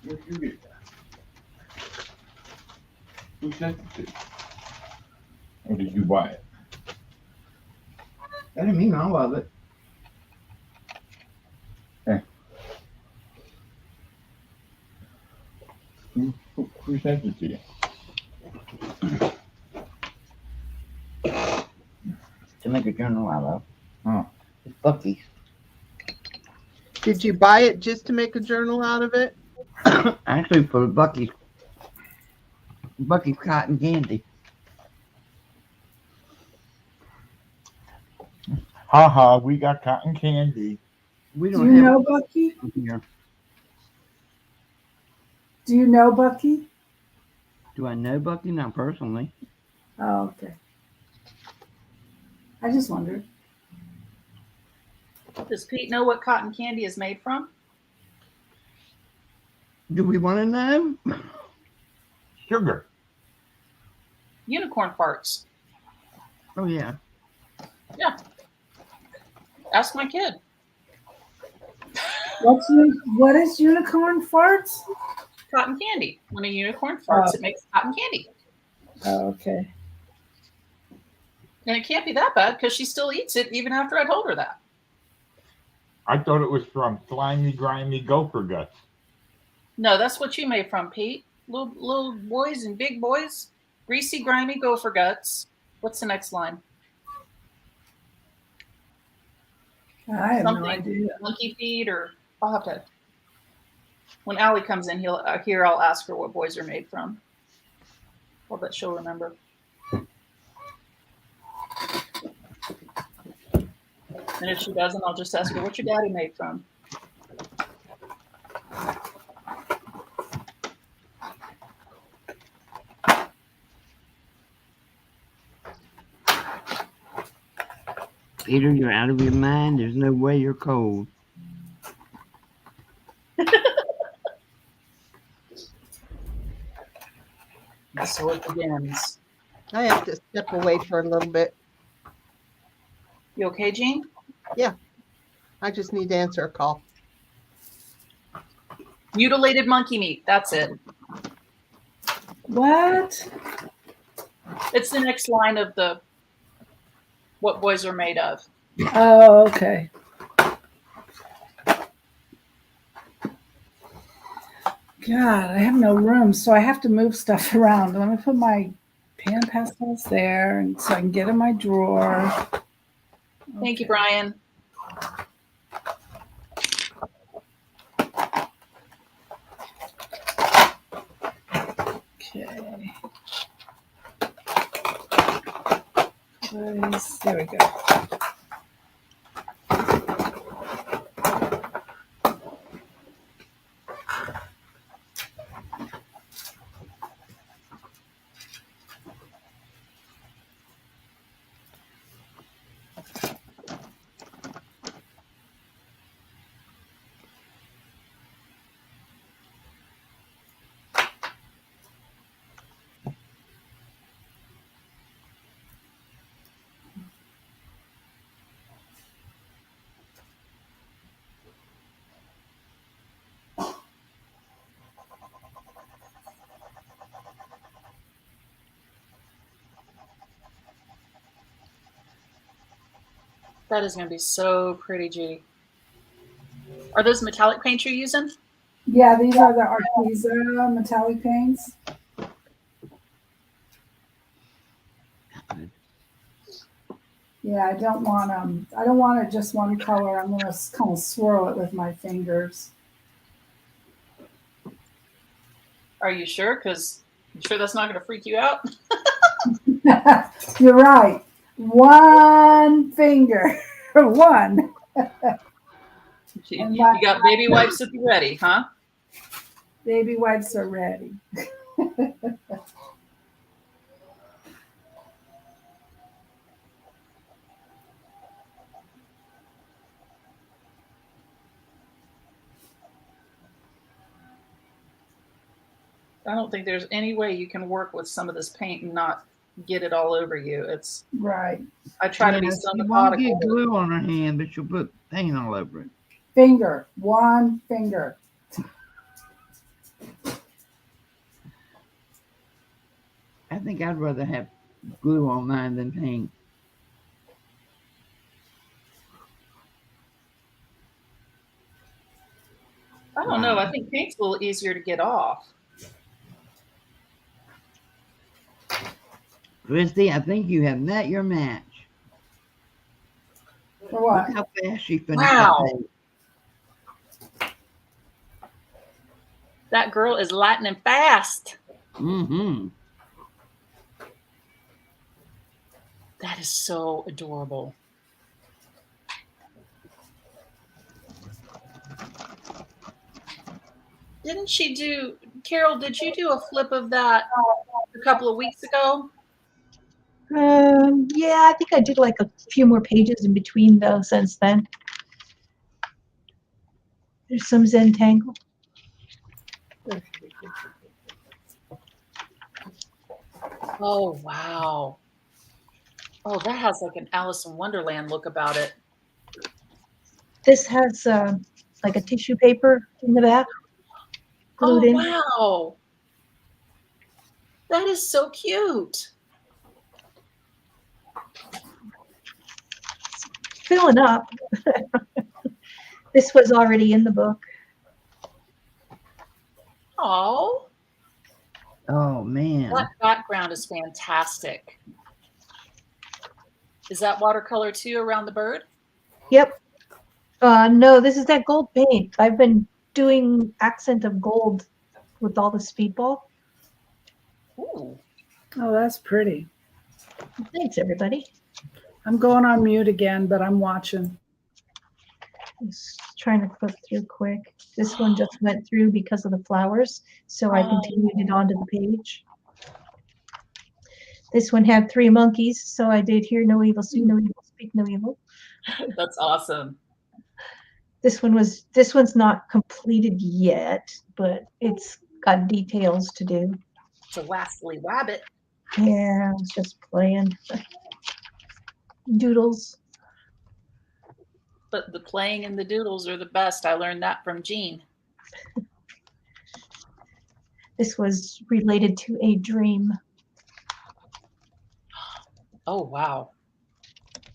Where'd you get that? Who sent it to you? Or did you buy it? That didn't mean all of it. Who sent it to you? To make a journal out of. Huh. It's Bucky's. Did you buy it just to make a journal out of it? Actually, for Bucky's cotton candy. Ha, we got cotton candy. We Do don't you have know Bucky? it here. Do you know Bucky? Do I know Bucky? Not personally. Oh, okay. I just wondered. Does Pete know what cotton candy is made from? Do we want to know? Sugar. Unicorn farts. Oh yeah. Ask my kid. What is unicorn farts? Cotton candy. When a unicorn farts, Oh. it makes cotton candy. Oh, okay. And it can't be that bad because she still eats it even after I told her that. I thought it was from slimy, grimy gopher guts. No, that's what you made from, Pete. Little boys and big boys. Greasy, grimy gopher guts. What's the next line? I have no Something. idea. Monkey feet, or I'll have to. When Allie comes in, I'll ask her what boys are made from. I'll bet she'll remember. And if she doesn't, I'll just ask her, what's your daddy made from? Peter, you're out of your mind. There's no way you're cold. So it begins. I have to step away for a little bit. You okay, Jean? I just need to answer a call. Mutilated monkey meat. That's it. What? It's the next line of the what boys are made of. Oh, okay. God, I have no room, so I have to move stuff around. Let me put my pan pastels there, and so I can get in my drawer. Thank you, Okay. Brian. Okay. There we go. That is going to be so pretty, Judy. Are those metallic paints you're using? Yeah, these are the Arteza metallic paints. Yeah, I don't want just one color. I'm gonna kind of swirl it with my fingers. Are you sure? Because you sure that's not going to freak you out? You're right. One finger. One. You, And you got baby wipes at the ready, huh? baby wipes are ready. I don't think there's any way you can work with some of this paint and not get it all over you. It's Right. I try to be Yes, so you want to methodical. get glue on her hand, but she'll put paint all over it. Finger. One finger. I think I'd rather have glue on mine than paint. I don't know. I think paint's a little easier to get off. Christy, I think you have met your match. For what? Look how fast she finished Wow. that paint. That girl is lightning fast. Mm-hmm. That is so adorable. Didn't she do, Carol, did you do a flip of that a couple of weeks ago? Yeah, I think I did like a few more pages in between though since then. There's some Zentangle. Oh, wow. Oh, that has like an Alice in Wonderland look about it. This has like a tissue paper in the back glued Oh, in. wow. That is so cute. Filling up. This was already in the book. Oh, Oh man. that background is fantastic. Is that watercolor too around the bird? Yep. No, this is that gold paint. I've been doing accent of gold with all the speedball. Ooh. Oh, that's pretty. Thanks, everybody. I'm going on mute again, but I'm watching. Just trying to flip through quick. This one just went through because of the flowers, so I continued it onto the page. This one had 3 monkeys, so I did hear no evil, see no evil, speak no evil. That's awesome. This one's not completed yet, but it's got details to do. It's a Wastly Wabbit. Yeah, I was just playing. Doodles. But the playing and the doodles are the best. I learned that from Jean. This was related to a dream. Oh, wow.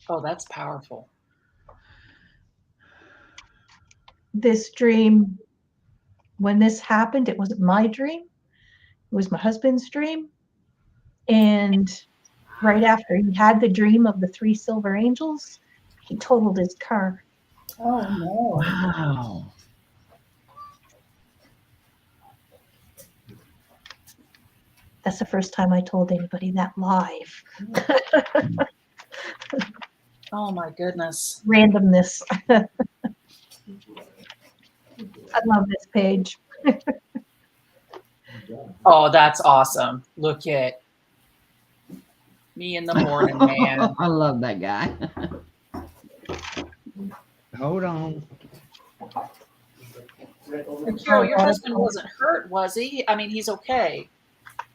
Oh, that's powerful. This dream, when this happened, it wasn't my dream. It was my husband's dream. And right after he had the dream of the 3 silver angels, he totaled his car. Oh, no. Wow. That's the first time I told anybody that live. Oh, my goodness. Randomness. I love this page. Oh, that's awesome. Look at me in the morning, man. I love that guy. Hold on. Carol, your husband wasn't hurt, was he? I mean, he's okay.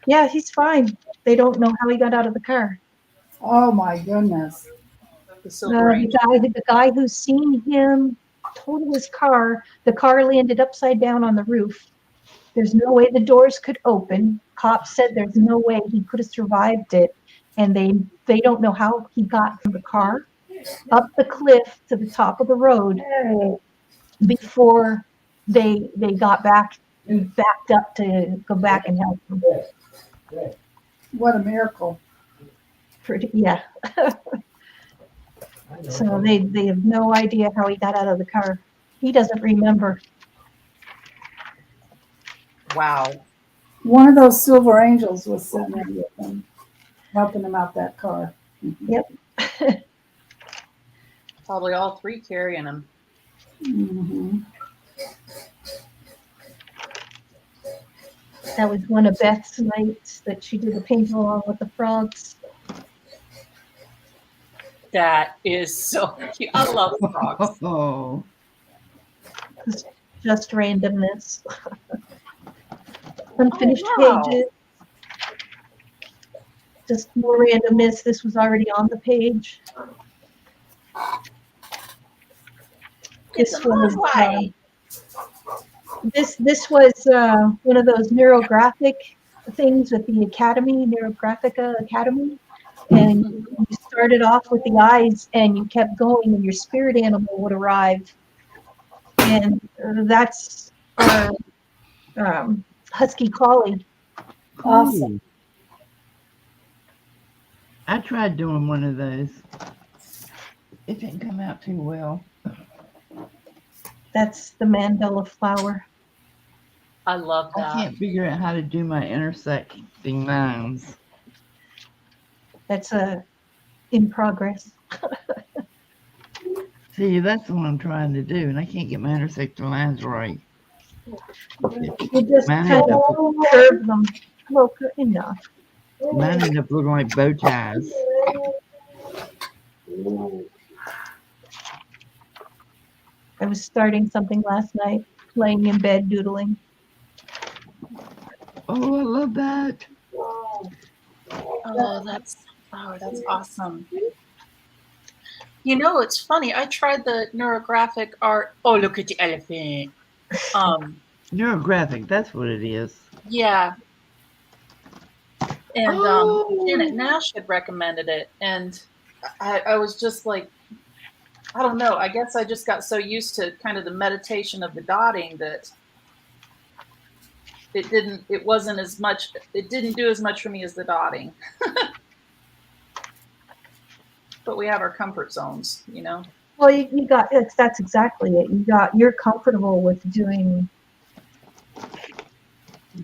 Yeah, he's fine. They don't know how he got out of the car. Oh, my goodness. The silver angel. The guy who's seen him total his car, the car landed upside down on the roof. There's no way the doors could open. Cops said there's no way he could have survived it. And they don't know how he got from the car up the cliff to the top of the road before they got backed up to go back and help him. What a miracle. Yeah. So they have no idea how he got out of the car. He doesn't remember. Wow. One of those silver angels was sitting there with them, helping them out that car. Probably all three carrying them. Mm-hmm. That was one of Beth's nights that she did the paint along with the frogs. That is so cute. I love frogs. Oh, Just randomness. Unfinished wow. pages. Just more randomness. This was already on the page. It's This a was Mogwai. this was one of those neurographic things with the Academy, Neurographica Academy. And you started off with the eyes and you kept going and your spirit animal would arrive. And that's our Husky Collie. Awesome. I tried doing one of those. It didn't come out too well. That's the Mandela flower. I love I that. can't figure out how to do my intersecting lines. That's in progress. See, that's what I'm trying to do, and I can't get my intersecting lines right. You just Mine kind end of up, curve them. Well, enough. mine end up looking like bow ties. I was starting something last night, laying in bed doodling. Oh, I love that. Oh, that's awesome. You know, it's funny. I tried the neurographic art. Oh, look at the elephant. Neurographic, that's what it is. Yeah. And Oh. Janet Nash had recommended it, and I was just like, I don't know. I guess I just got so used to kind of the meditation of the dotting that it didn't do as much for me as the dotting. But we have our comfort zones, you know. Well, you got that's exactly it. You're comfortable with doing.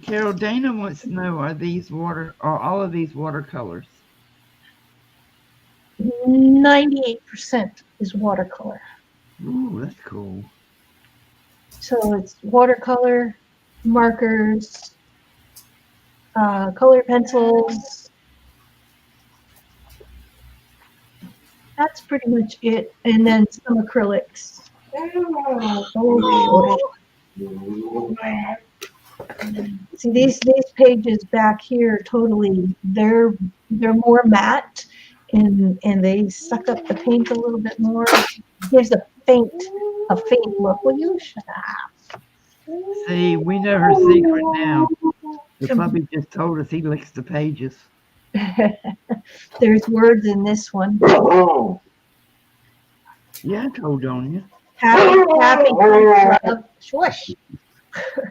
Carol, Dana wants to know, are all of these watercolors? 98% is watercolor. Ooh, that's cool. So it's watercolor, markers, color pencils. That's pretty much it. And then some acrylics. Oh, see these pages back here totally they're more matte and they suck up the paint a little bit more. Gives a faint look. Will you shut up? See, we know her secret now. The puppy just told us he licks the pages. There's words in this one. Yeah, I told on you. Happy love. Shush.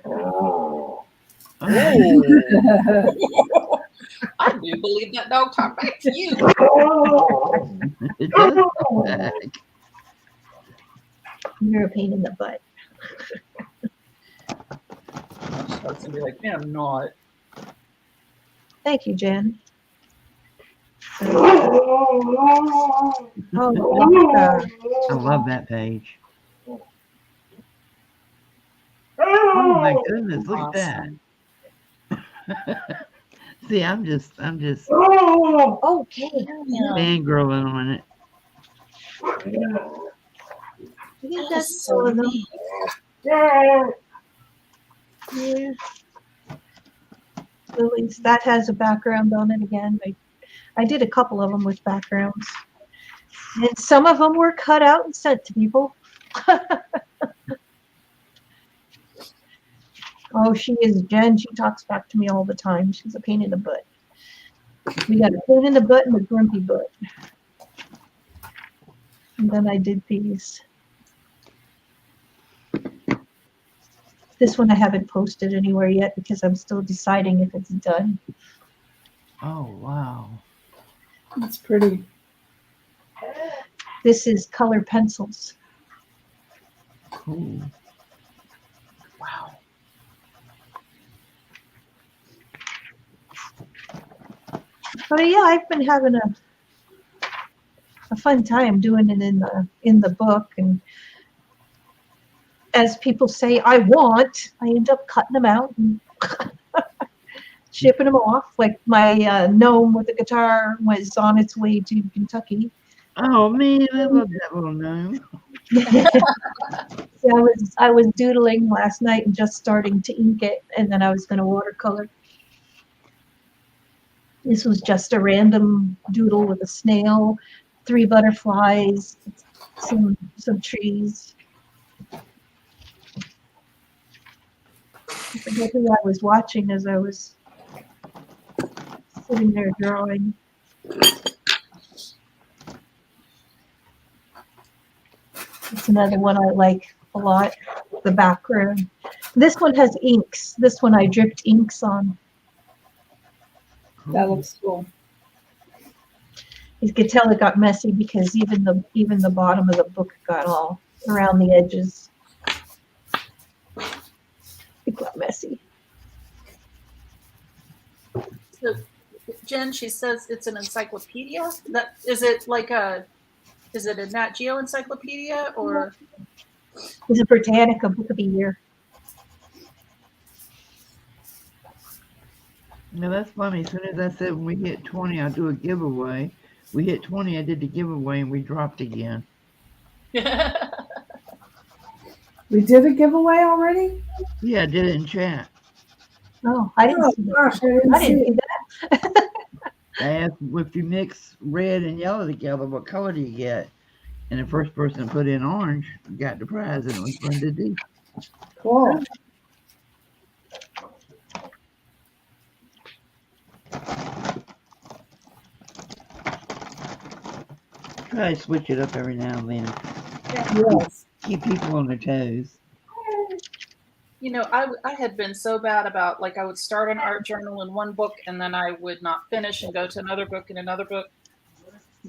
Oh. I do believe that dog talked back to you. It does come back. You're a pain in the butt. Starts to be like, man, I'm not. Thank you, Jen. Oh, I love that page. Oh my goodness, look at that. See, I'm just okay. fangirling on it. I think that's So all of them. neat. Yeah. Lilies, that has a background on it again. I did a couple of them with backgrounds. And some of them were cut out and sent to people. Oh, she is Jen. She talks back to me all the time. She's a pain in the butt. We got a pain in the butt and a grumpy butt. And then I did these. This one I haven't posted anywhere yet because I'm still deciding if it's done. Oh, wow. That's pretty. This is color pencils. Cool. Wow. But yeah, I've been having a fun time doing it in the book, and as people say, I end up cutting them out and shipping them off. Like my gnome with the guitar was on its way to Kentucky. Oh man, I love that little gnome. So I was doodling last night and just starting to ink it, and then I was going to watercolor. This was just a random doodle with a snail, 3 butterflies, some trees. I forget who I was watching as I was sitting there drawing. It's another one I like a lot, the background. This one has inks. This one I dripped inks on. That looks cool. You could tell it got messy because even the bottom of the book got all around the edges. It got messy. So, Jen, she says it's an encyclopedia. Is it a Nat Geo encyclopedia or? It's a Britannica book of the year. Now that's funny. As soon as I said when we hit 20, I'll do a giveaway. We hit 20, I did the giveaway, and we dropped again. We did a giveaway already? Yeah, I did it in chat. Oh, I didn't Oh see that. gosh, I didn't I see didn't it. see that. I asked if you mix red and yellow together, what color do you get? And the first person to put in orange got the prize, and it was Brenda D. Cool. Try to switch it up every now and then. Yes. Keep people on their toes. You know, I had been so bad about, like, I would start an art journal in one book and then I would not finish and go to another book and another book.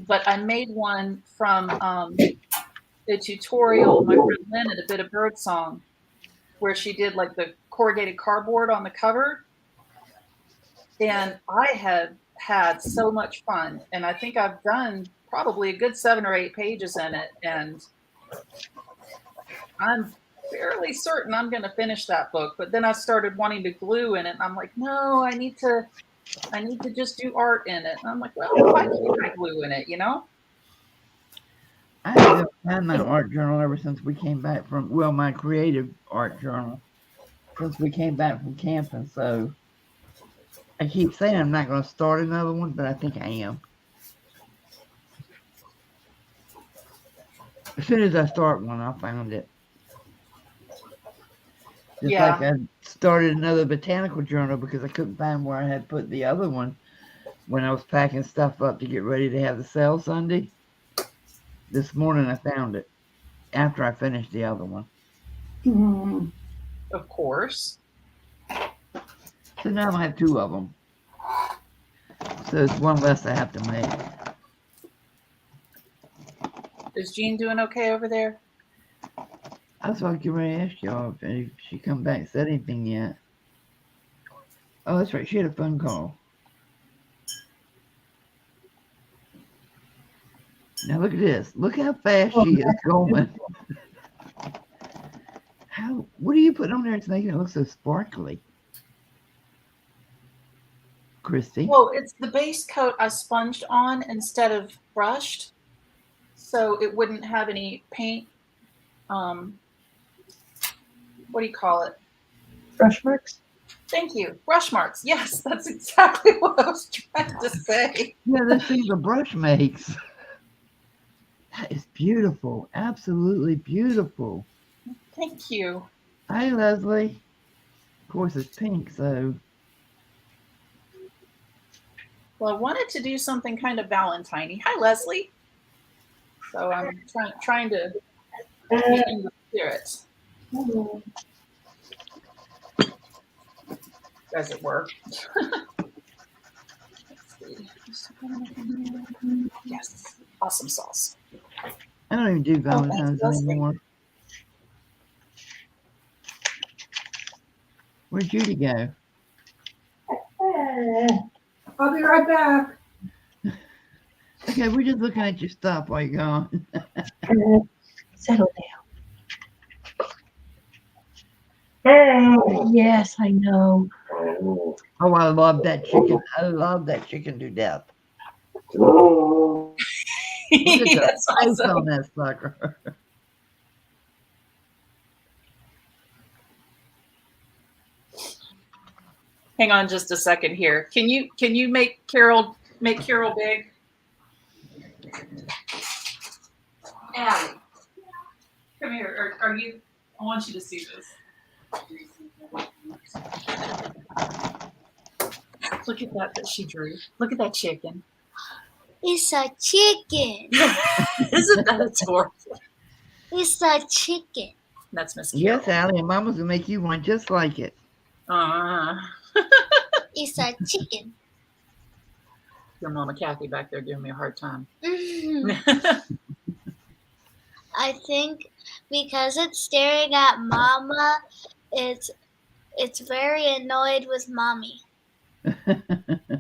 But I made one from a tutorial my friend Lynn at A Bit of Birdsong, where she did like the corrugated cardboard on the cover. And I had had so much fun. And I think I've done probably a good 7 or 8 pages in it. And I'm fairly certain I'm going to finish that book. But then I started wanting to glue in it. And I'm like, no, I need to just do art in it. And I'm like, well, why can't I glue in it, you know? I haven't had my art journal ever since we came back from, well, my creative art journal, since we came back from camping. So I keep saying I'm not going to start another one, but I think I am. As soon as I start one, I'll find it. Just Yeah. like I started another botanical journal because I couldn't find where I had put the other one when I was packing stuff up to get ready to have the sale Sunday. This morning I found it after I finished the other one. Mhm. Of course. So now I have 2 of them. So it's one less I have to make. Is Jean doing okay over there? I was going to ask y'all if she come back and said anything yet. Oh, that's right. She had a phone call. Now look at this. Look how fast she is going. What are you putting on there? It's making it look so sparkly. Christy. Well, it's the base coat I sponged on instead of brushed, so it wouldn't have any paint. What do you call it? Brush marks? Thank you. Brush marks. Yes, that's exactly what I was trying to say. Yeah, this thing the brush makes. That is beautiful. Absolutely beautiful. Thank you. Hi, Leslie. Of course, it's pink, so. Well, I wanted to do something kind of Valentine-y. Hi, Leslie. So I'm trying to get in the spirit, as it were. Let's see. Yes. Awesome sauce. I don't even do Valentine's Leslie. anymore. Where'd Judy go? I'll be right back. Okay, we're just looking at your stuff while you're gone. Settle down. Yes, I know. Oh, I love that chicken. I love that chicken to death. Look at the That's face awesome. on that sucker. Hang on just a second here. Can you make Carol big? Allie, come here. Are you? I want you to see this. Look at that she drew. Look at that chicken. It's a chicken. Isn't that adorable? It's a chicken. That's Miss Carol. Yes, Allie, and Mama's gonna make you one just like it. It's a chicken. Your Mama Kathy back there giving me a hard time. I think because it's staring at Mama, it's very annoyed with Mommy.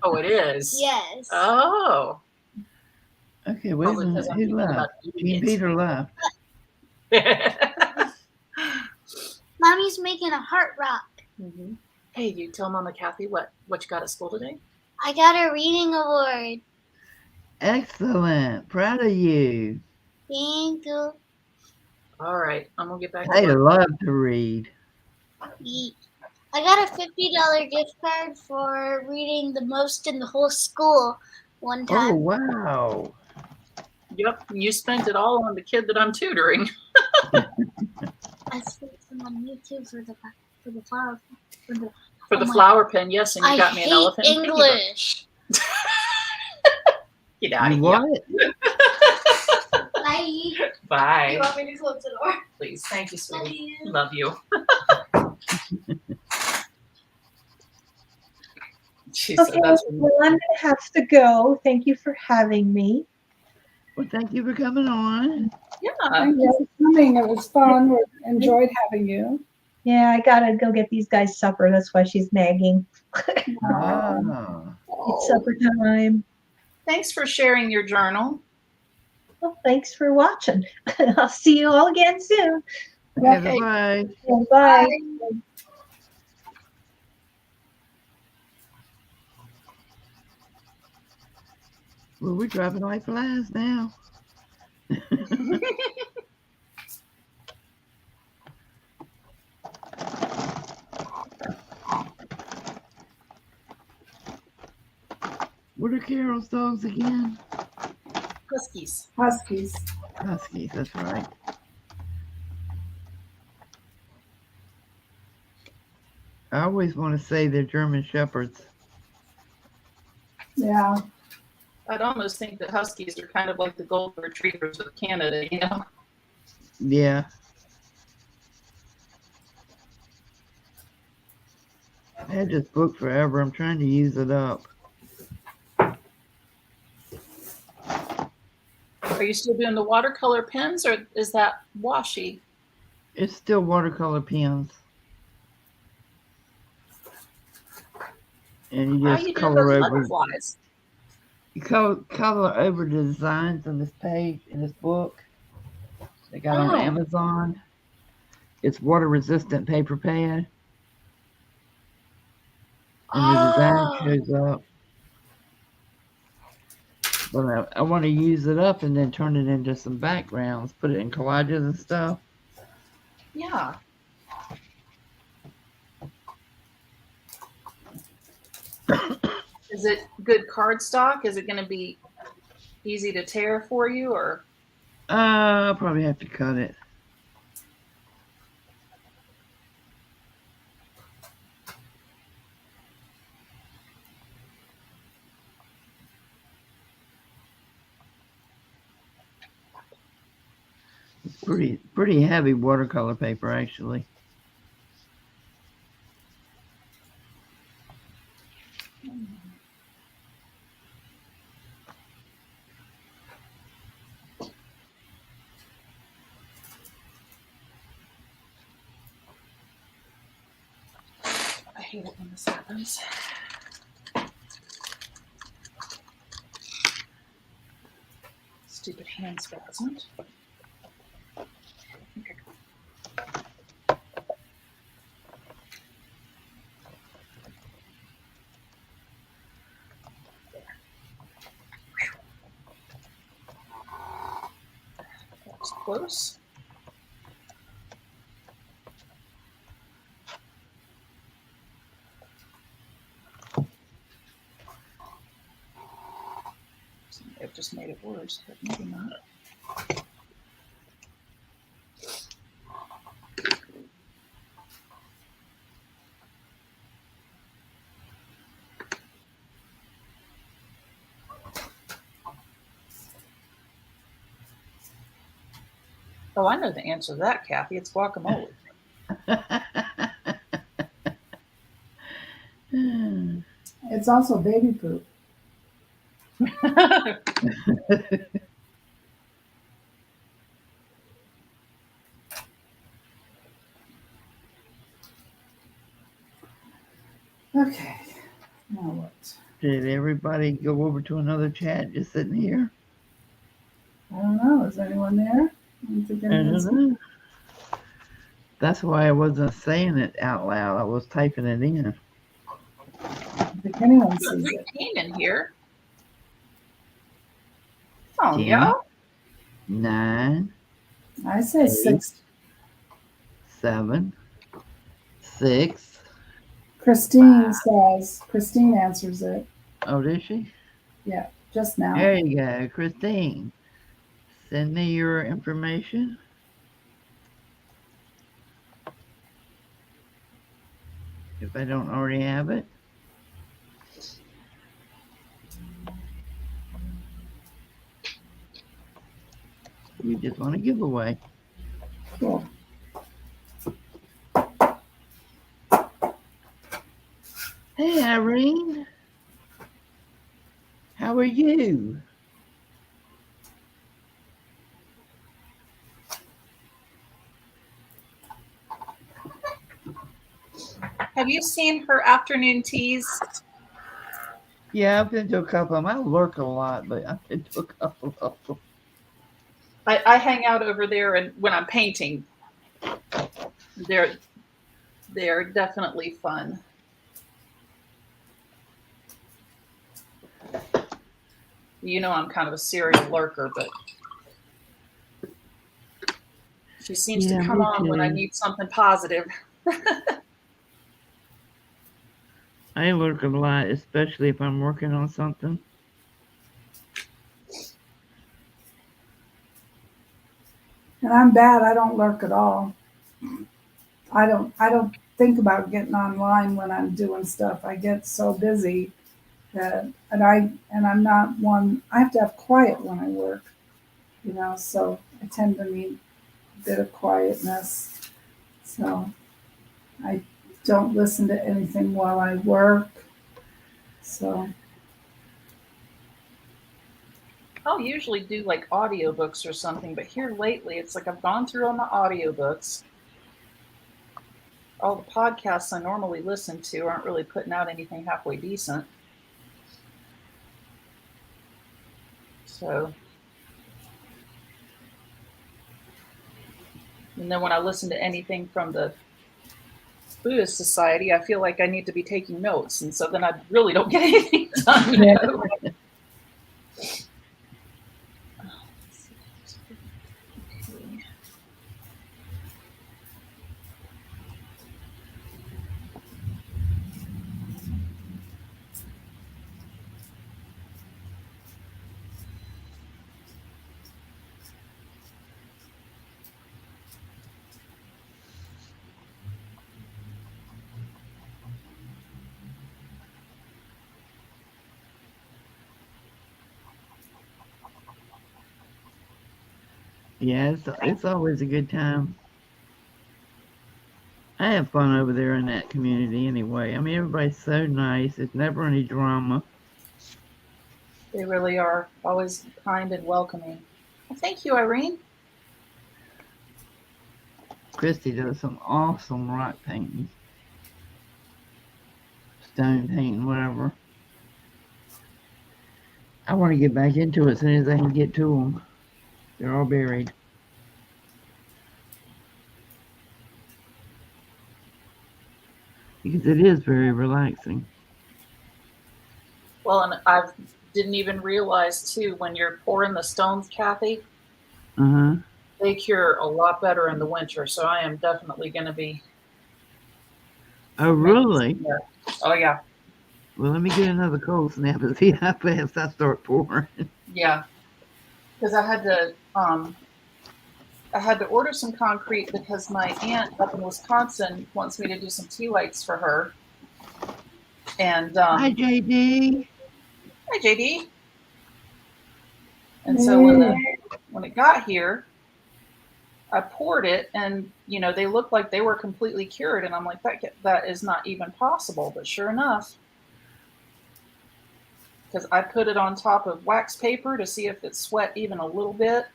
Oh, it is? Yes. Oh. Okay, wait a Probably minute. because I'm Who thinking about left? eating Gene it. Peter left. Mommy's making a heart rock. Mhm. Hey, you tell Mama Kathy what you got at school today? I got a reading award. Excellent. Proud of you. Thank you. All right, I'm gonna get back to I work. love to read. Yeet. I got a $50 gift card for reading the most in the whole school one Oh, time. wow. Yep, you spent it all on the kid that I'm tutoring. I spent some on YouTube for the flower. For the Oh my- flower pen, yes, and you I got me an hate elephant. and piggy book. English. Get out of You here. what? Bye. Bye. You want me to close the door? Please. Thank you, Love sweetie. you. Love you. She said Okay, that's well, I'm going to have to go. Thank you for having me. Well, thank you for coming on. yeah. Thank you for coming. It was fun. We enjoyed having you. Yeah, I got to go get these guys supper. That's why she's nagging. Ah. It's supper time. Thanks for sharing your journal. Well, thanks for watching. I'll see you all again soon. Okay, bye. Bye. Well, we're dropping like flies now. What are Carol's dogs again? Huskies. Huskies. Huskies, that's right. I always want to say they're German Shepherds. Yeah. I'd almost think that Huskies are kind of like the golden retrievers of Canada, you know? Yeah. I had this book forever. I'm trying to use it up. Are you still doing the watercolor pens or is that washi? It's still watercolor pens. And you How just you doing color those over. butterflies? You color over the designs on this page in this book. They got Oh. on Amazon. It's water resistant paper pad. And the design shows up. But I want to use it up and then turn it into some backgrounds, put it in collages and stuff. Yeah. Is it good cardstock? Is it going to be easy to tear for you or? I'll probably have to cut it. It's pretty heavy watercolor paper, actually. I hate it when this happens. stupid hand spasmed. Okay. That was close. I've just made it worse, but maybe not. Oh, I know the answer to that, Kathy. It's guacamole. It's also baby poop. Okay. Now what? Did everybody go over to another chat just sitting here? I don't know. Is anyone there? I don't think I anyone's don't know. That's why I wasn't saying it out loud. I was typing it in. I don't think anyone Got sees Rick it. Kane in here. Oh, 10, yeah. 9, I say 6. 7, 6. Christine answers it. Oh, did she? Yeah, just now. There you go, Christine. Send me your information. If I don't already have it. You just want a giveaway. Cool. Hey, Irene. How are you? Have you seen her afternoon teas? Yeah, I've been to a couple of them. I lurk a lot, but I've been to a couple of them. I hang out over there, and when I'm painting, they're definitely fun. You know, I'm kind of a serial lurker, but she seems Yeah, to come me on when I too. need something positive. I lurk a lot, especially if I'm working on something. And I'm bad. I don't lurk at all. I don't think about getting online when I'm doing stuff. I get so busy that I'm not one. I have to have quiet when I work, so I tend to need a bit of quietness. So I don't listen to anything while I work. So I'll usually do like audiobooks or something, but here lately it's like I've gone through all my audiobooks. All the podcasts I normally listen to aren't really putting out anything halfway decent. So, and then when I listen to anything from the Buddhist Society, I feel like I need to be taking notes, and so then I really don't get anything done. You know? Okay. Yeah, it's always a good time. I have fun over there in that community anyway. I mean, everybody's so nice. There's never any drama. They really are always kind and welcoming. Well, thank you, Irene. Christy does some awesome rock painting, stone painting, whatever. I want to get back into it as soon as I can get to them. They're all buried. Because it is very relaxing. Well, and I didn't even realize too when you're pouring the stones, Kathy, Uh-huh. they cure a lot better in the winter. So I am definitely going to be. Oh, really? Yeah. Oh yeah, Well, let me get another cold snap and see how fast I start pouring. yeah. Because I had to order some concrete because my aunt up in Wisconsin wants me to do some tea lights for her. And Hi, JD. hi JD. And so Hey. when it got here, I poured it, and they looked like they were completely cured, and I'm like, that is not even possible. But sure enough, because I put it on top of wax paper to see if it sweat even a little bit,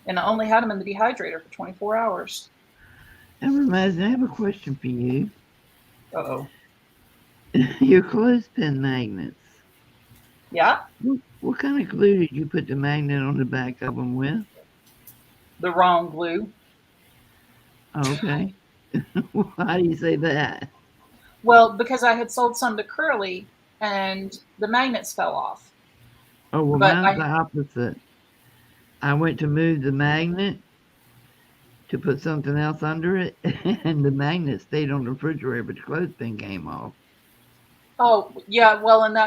and I only had them in the dehydrator for 24 hours. That reminds me, I have a question for you. Uh-oh. Your clothespin magnets. Yeah, What kind of glue did you put the magnet on the back of them with? the wrong glue. Okay. How do you say that? Well, because I had sold some to Curly, and the magnets fell off. Oh, well, But mine's the opposite. I went to move the magnet to put something else under it, and the magnet stayed on the refrigerator, but the clothespin came off. oh yeah, well, and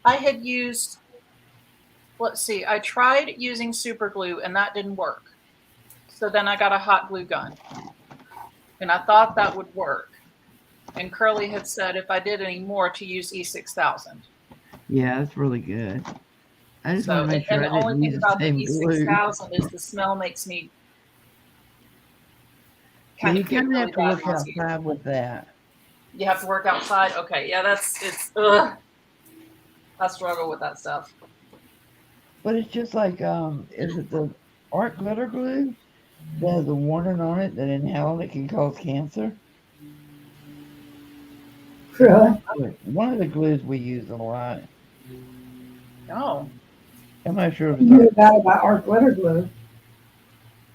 I had used. Let's see, I tried using super glue, and that didn't work. So then I got a hot glue gun, and I thought that would work. And Curly had said if I did any more to use E6000. Yeah, that's really good. I just want So, to make sure and I the only didn't thing use the about the same glue. E6000 is the smell makes me Yeah, kind you of get kind of really have to bad look nausea. outside with that. You have to work outside? Okay, yeah, it's, ugh. I struggle with that stuff. But it's just like, is it the art glitter glue that has a warning on it that inhaling it can cause cancer? Really? One of the glues we use a lot. Oh, I'm not sure if I it's knew that about our glitter glue.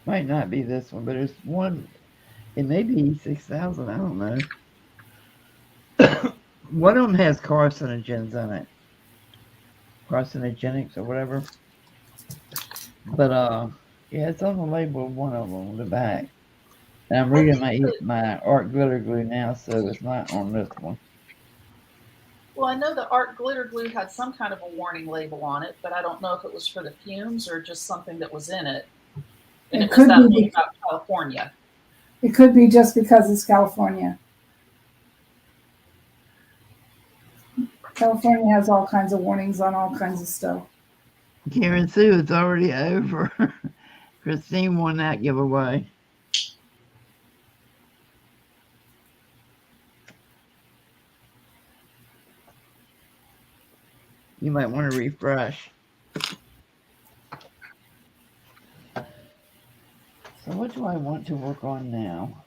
might not be this one, but it's one. It may be 6,000. I don't know. One of them has carcinogens in it, carcinogenics or whatever. But yeah, it's on the label of one of them on the back. And I'm I reading think my art glitter glue now, so it's not on this one. well, I know the art glitter glue had some kind of a warning label on it, but I don't know if it was for the fumes or just something that was in it. And It it was could that one be. about California. It could be just because it's California. California has all kinds of warnings on all kinds of stuff. Karen Sue, it's already over. Christine won that giveaway. You might want to refresh. So what do I want to work on now?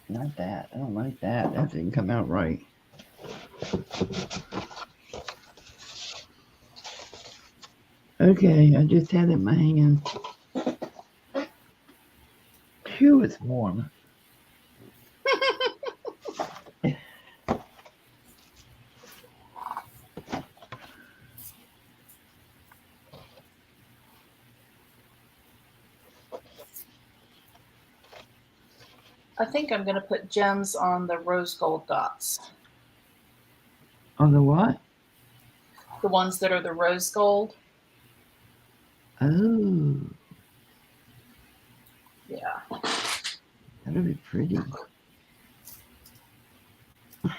Not that. I don't like that. That didn't come out right. Okay, I just had it in my hand. Phew, it's warm. I think I'm going to put gems on the rose gold dots. On the what? The ones that are the rose gold. Oh, Yeah. that'll be pretty. Let's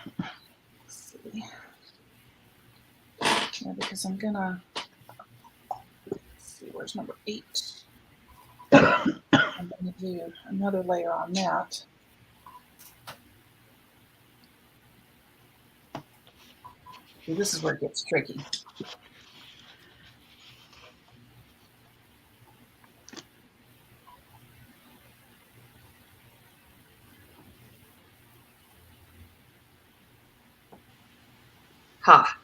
see. Yeah, because I'm going to see where's number 8. I'm going to do another layer on that. See, this is where it gets tricky. Ha.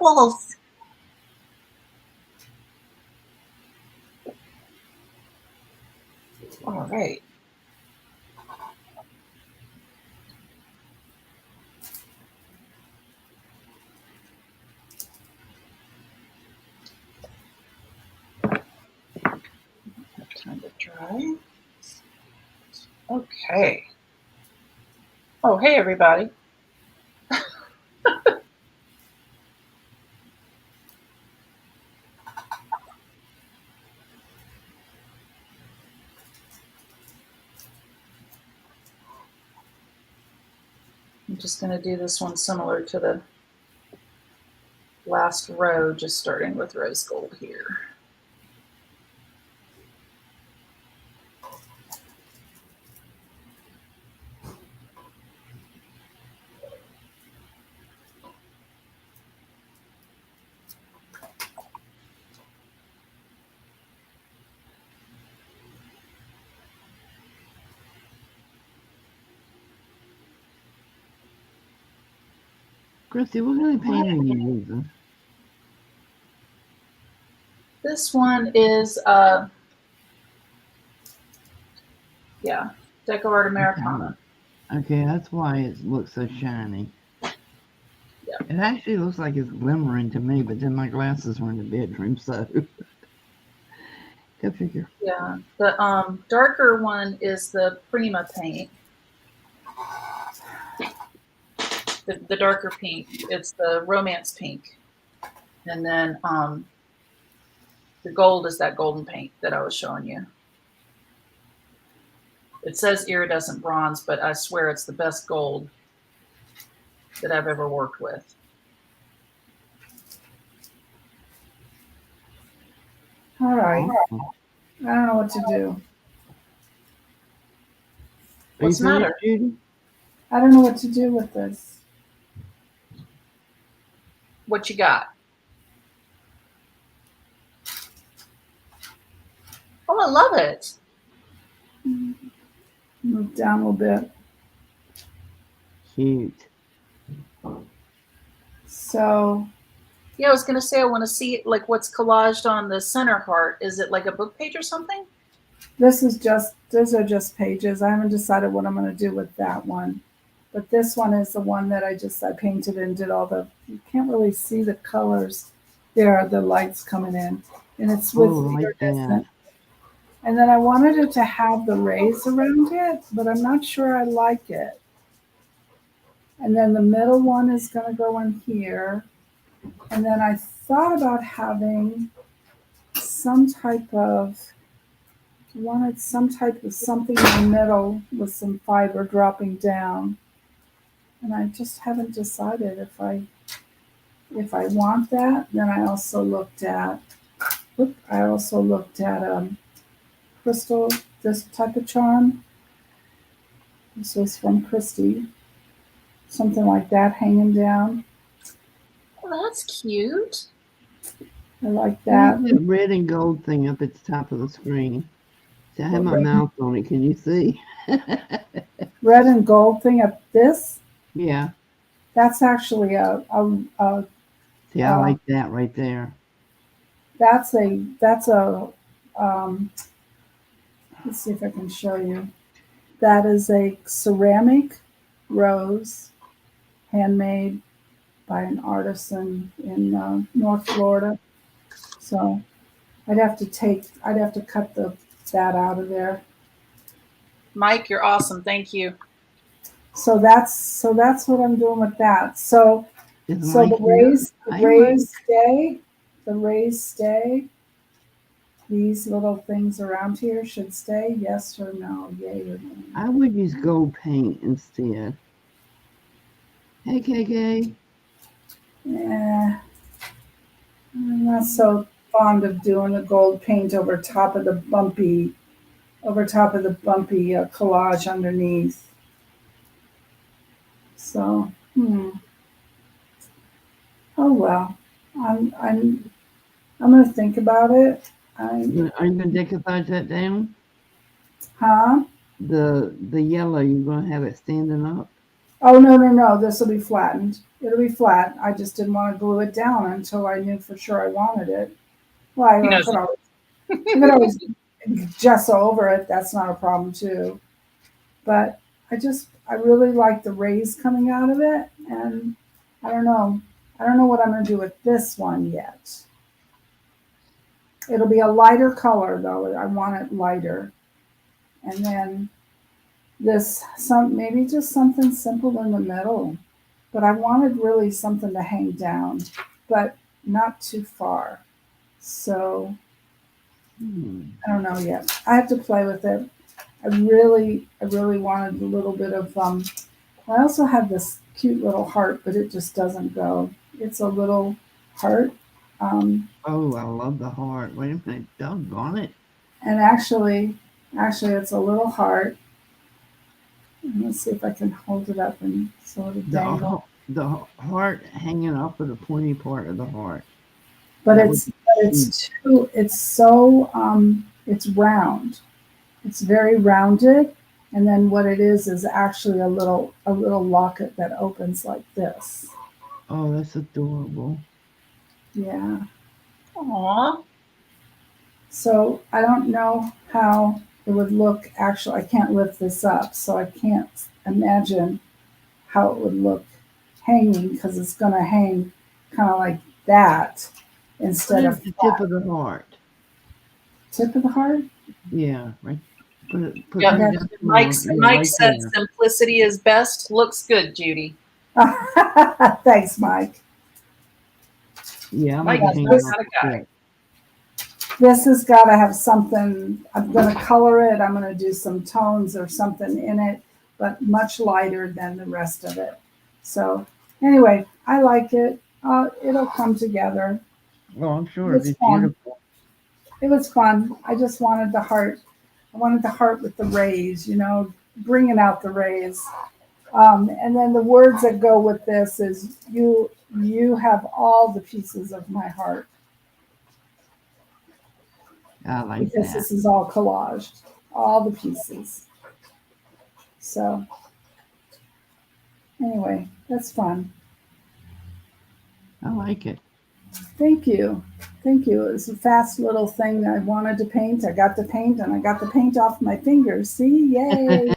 bubbles. All right. Time to dry. Okay. Oh, hey, everybody. I'm just going to do this one similar to the last row, just starting with rose gold here. Christy, what kind of paint are you using? This one is, yeah, Deco Art Americana. Okay, that's why it looks so shiny. Yeah. It actually looks like it's glimmering to me, but then my glasses are in the bedroom, so go figure. Yeah, the darker one is the Prima paint. The darker pink, it's the Romance pink. And then the gold is that golden paint that I was showing you. It says iridescent bronze, but I swear it's the best gold that I've ever worked with. All right. Awesome. I don't know what to do. Are you What's the matter? finished, Judy? I don't know what to do with this. What you got? Oh, I love it. Move down a little bit. Cute. So Yeah, I was gonna say I want to see like what's collaged on the center heart. Is it like a book page or something? those are just pages. I haven't decided what I'm going to do with that one. But this one is the one that I painted and did all the, you can't really see the colors. There are the lights coming in. And it's with Oh, I like that. iridescent. And then I wanted it to have the rays around it, but I'm not sure I like it. And then the middle one is going to go in here. And then I thought about having some type of, wanted some type of something in the middle with some fiber dropping down. And I just haven't decided if I want that. Then I also looked at, crystal, this type of charm. This was from Christy. Something like that hanging down. Oh, that's cute. I like that. That red and gold thing up at the top of the screen. See, I have my Red. mouth on it. Can you see? Red and gold thing up this. Yeah. That's actually See, I like that right there. that's a let's see if I can show you. That is a ceramic rose, handmade by an artisan in North Florida. So I'd have to cut that out of there. Mike, you're awesome. Thank you. So that's what I'm doing with that. So Is So Mike the here? rays Hi, stay. These little things around here should stay. Yes or no? Yay or nay? I would use gold paint instead. Hey, KK. Yeah, I'm not so fond of doing the gold paint over top of the bumpy collage underneath. So, oh well. I'm gonna think about it. Are you gonna decoupage that down? Huh? The yellow, you're gonna have it standing up? Oh, no, no, no, this will be flattened. It'll be flat. I just didn't want to glue it down until I knew for sure I wanted it. Well, He I knows could always gesso over it. That's not a problem too. But I really like the rays coming out of it. And I don't know. I don't know what I'm going to do with this one yet. It'll be a lighter color though. I want it lighter. And then maybe just something simple in the middle. But I wanted really something to hang down, but not too far. So I don't know yet. I have to play with it. I really wanted a little bit of I also have this cute little heart, but it just doesn't go. It's a little heart. Oh, I love the heart. Wait a minute, doggone it. And actually it's a little heart. And let's see if I can hold it up and so it'll dangle. The heart hanging off of the pointy part of the heart. But it's round. It's very rounded, and then what it is actually a little locket that opens like this. Oh, that's adorable. Yeah. Aw. So I don't know how it would look. Actually, I can't lift this up, so I can't imagine how it would look hanging because it's going to hang kind of like that instead Put it of at the flat. tip of the heart. Tip of the heart. Yeah, right. Put Yeah, it down Mike there. Mike said simplicity is best. Looks good, Judy. Thanks, Mike. Yeah, I'm Mike gonna is hang not it a off guy. the tip. This has got to have something. I'm going to color it. I'm going to do some tones or something in it, but much lighter than the rest of it. So anyway, I like it. It'll come together. Oh, I'm sure It's it's fun. beautiful. It was fun. I just wanted the heart. I wanted the heart with the rays, bringing out the rays. And then the words that go with this is you have all the pieces of my heart. I like Because that. this is all collaged, all the pieces. So anyway, that's fun. I like it. Thank you. Thank you. It was a fast little thing that I wanted to paint. I got the paint and I got the paint off my fingers. See? Yay.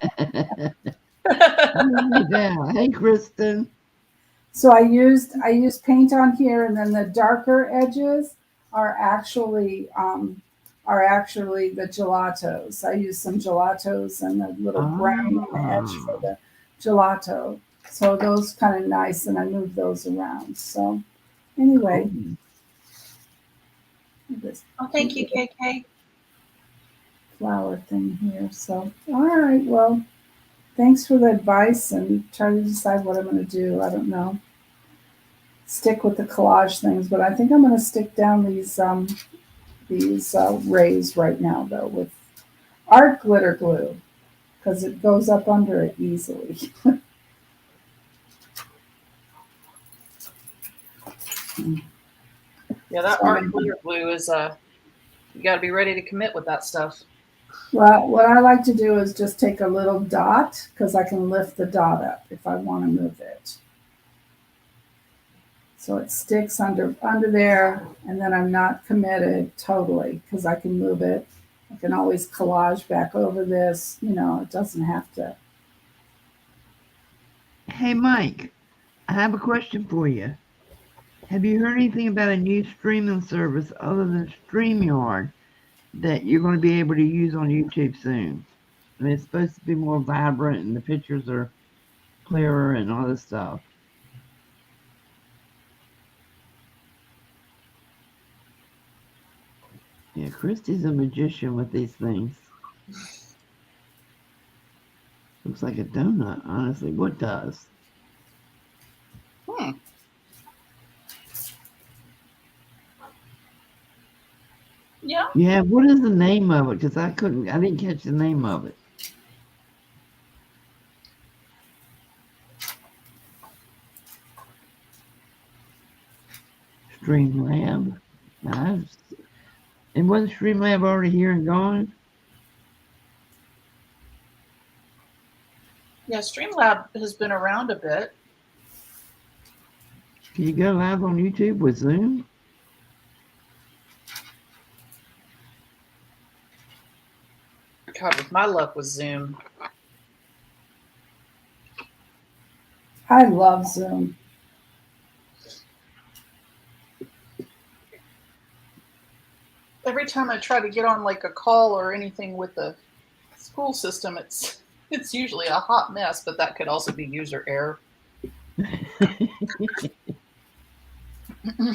Yeah. Hey, Kristen. So I used paint on here, and then the darker edges are actually the gelatos. I used some gelatos and a little brown on the edge for the gelato. So those kind of nice, and I moved those around. So anyway, this Oh, thank you, KK. flower thing here. So all right, well, thanks for the advice, and try to decide what I'm going to do. I don't know. Stick with the collage things, but I think I'm going to stick down these rays right now though with art glitter glue because it goes up under it easily. Yeah, that art glitter glue is you got to be ready to commit with that stuff. Well, what I like to do is just take a little dot because I can lift the dot up if I want to move it. So it sticks under there, and then I'm not committed totally because I can move it. I can always collage back over this. It doesn't have to. Hey, Mike, I have a question for you. Have you heard anything about a new streaming service other than StreamYard that you're going to be able to use on YouTube soon? I mean, it's supposed to be more vibrant and the pictures are clearer and all this stuff. Yeah, Christy's a magician with these things. Looks like a donut, honestly. What does? Yeah. Yeah, what is the name of it? Because I didn't catch the name of it. Streamlab. And wasn't Streamlab already here and gone? Yeah, Streamlab has been around a bit. Can you go live on YouTube with Zoom? God, with my luck with Zoom. I love Zoom. Every time I try to get on like a call or anything with the school system, it's usually a hot mess, but that could also be user error.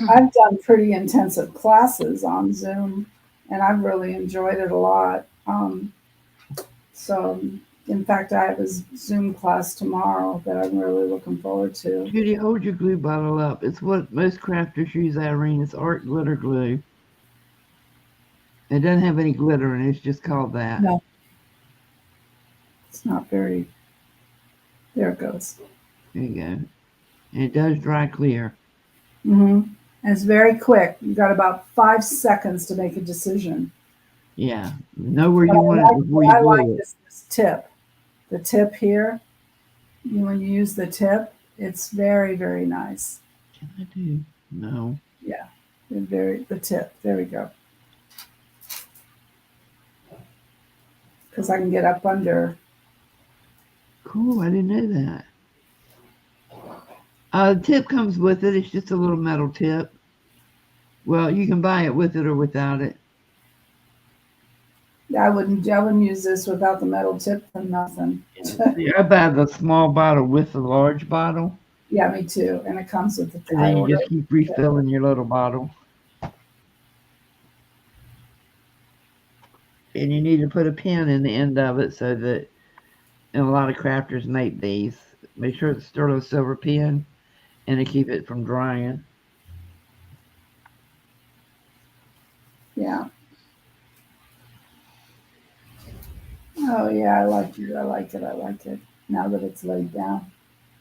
I've done pretty intensive classes on Zoom, and I've really enjoyed it a lot. So, in fact, I have a Zoom class tomorrow that I'm really looking forward to. Judy, hold your glue bottle up. It's what most crafters use, Irene. It's art glitter glue. It doesn't have any glitter in it. It's just called that. No. It's not very. There it goes. There you go. And it does dry clear. And it's very quick. You got about 5 seconds to make a decision. Yeah. Know where you What want I like, it before what I you like glue it. is this tip. The tip here, when you use the tip, it's very, very nice. Can I do? No. Yeah, the tip. There we go. Because I can get up under. Cool. I didn't know that. The tip comes with it. It's just a little metal tip. Well, you can buy it with it or without it. I wouldn't use this without the metal tip for nothing. See, I buy the small bottle with the large bottle, Yeah, me too. And it comes with the and then you just keep refilling your little bottle. And you need to put a pin in the end of it so that, and a lot of crafters make these. Make sure it's sterling silver pin, and to keep it from drying. Yeah. Oh yeah, I like it. I like it. I like it. Now that it's laid down.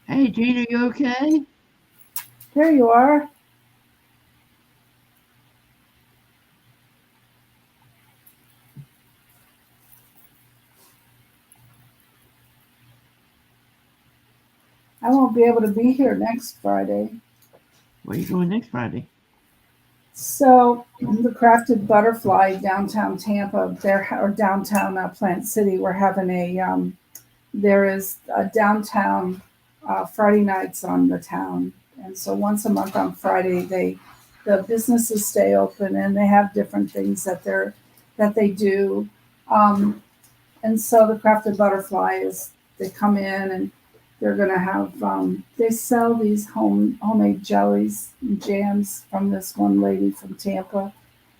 Hey, Gene, are you okay? There you are. I won't be able to be here next Friday. Where are you going next Friday? So the Crafted Butterfly downtown Tampa, or downtown Plant City, we're having there is a downtown Friday nights on the town, and so once a month on Friday the businesses stay open and they have different things that they do, and so the Crafted Butterfly they come in and they're going to have, they sell these homemade jellies and jams from this one lady from Tampa.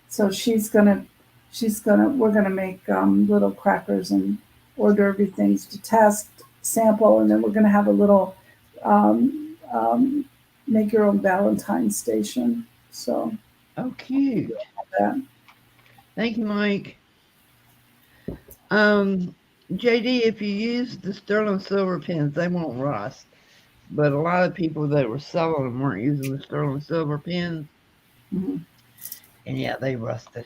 So we're going to make little crackers and hors d'oeuvre things to test, sample, and then we're going to have a little make your own Valentine's station. So. Oh, cute. That. Thank you, Mike. JD, if you use the sterling silver pins, they won't rust. But a lot of people that were selling them weren't using the sterling silver pins. Mm-hmm. And yeah, they rusted.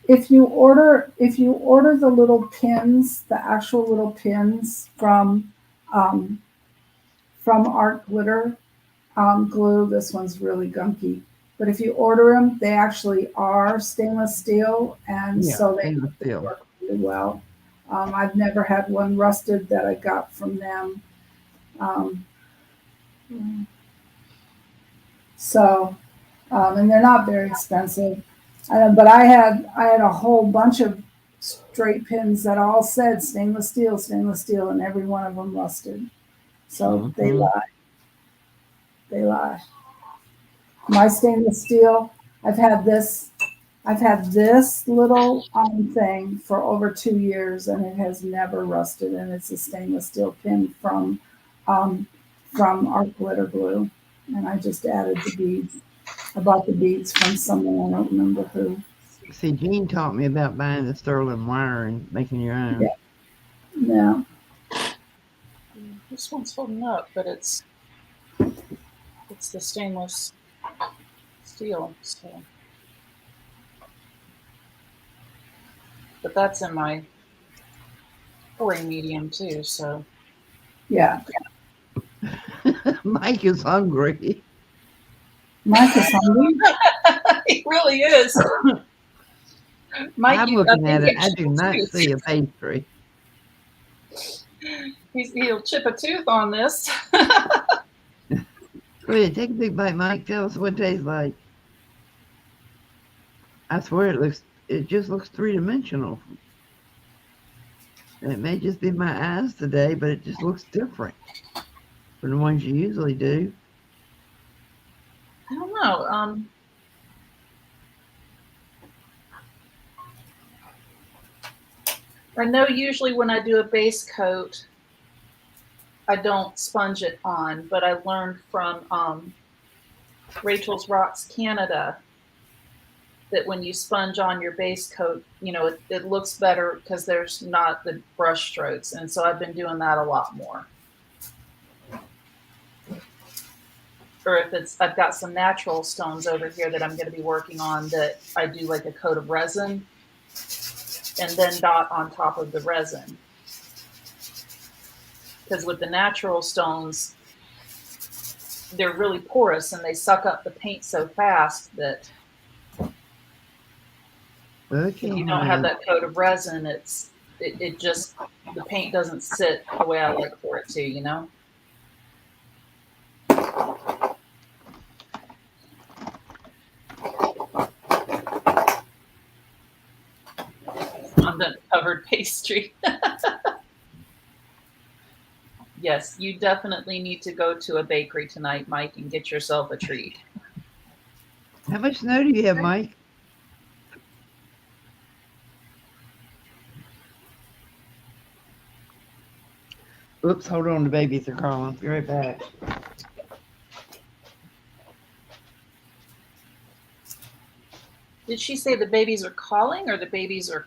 If you order the little pins, the actual little pins from Art Glitter glue, this one's really gunky. But if you order them, they actually are stainless steel, and so they work really well. I've never had one rusted that I got from them. And they're not very expensive. But I had a whole bunch of straight pins that all said stainless steel, and every one of them rusted. So they lie. They lie. My stainless steel, I've had this little thing for over 2 years, and it has never rusted. And it's a stainless steel pin from Art Glitter Glue, and I just added the beads. I bought the beads from someone, I don't remember who. See, Jean taught me about buying the sterling wire and making your own. Yeah. This one's holding up, but it's the stainless steel. So. But that's in my pouring medium too, so. Yeah. Mike is hungry. Mike is hungry. He really is. Mike, I'm I looking think at it. you I do chip a not tooth. see a pastry. He'll chip a tooth on this. Go ahead, take a big bite, Mike. Tell us what it tastes like. I swear it just looks three-dimensional. And it may just be my eyes today, but it just looks different from the ones you usually do. I don't know. I know usually when I do a base coat, I don't sponge it on, but I learned from Rachel's Rocks Canada that when you sponge on your base coat, you know, it looks better because there's not the brush strokes. And so I've been doing that a lot more. Or if I've got some natural stones over here that I'm going to be working on that I do like a coat of resin and then dot on top of the resin. Because with the natural stones, they're really porous and they suck up the paint so fast that Okay, if you don't have that coat of resin, it just, the paint doesn't sit the way I like for it to, you know? Fondant covered pastry. Yes, you definitely need to go to a bakery tonight, Mike, and get yourself a treat. How much snow do you have, Mike? Oops, hold on, the babies are calling. Be right back. Did she say the babies are calling or the babies are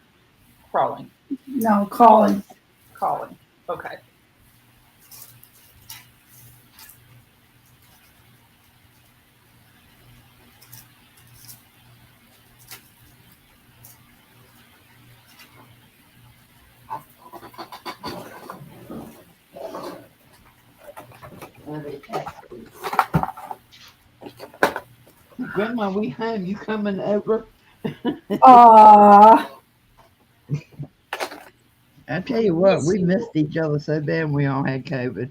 crawling? No, calling. Calling. Okay. Grandma, we home. You coming over? Ah, I tell you what, we missed each other so bad when we all had COVID.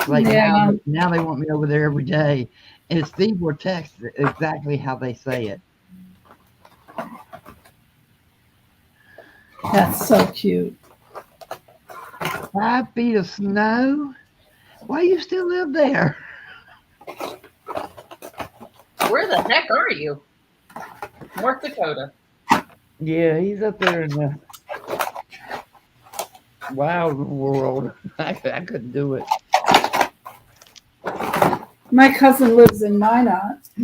Like yeah. now they want me over there every day. And Steve will text exactly how they say it. That's so cute. 5 feet of snow? Why you still live there? Where the heck are you? North Dakota. Yeah, he's up there in the wild world. I couldn't do it. My cousin lives in Minot. I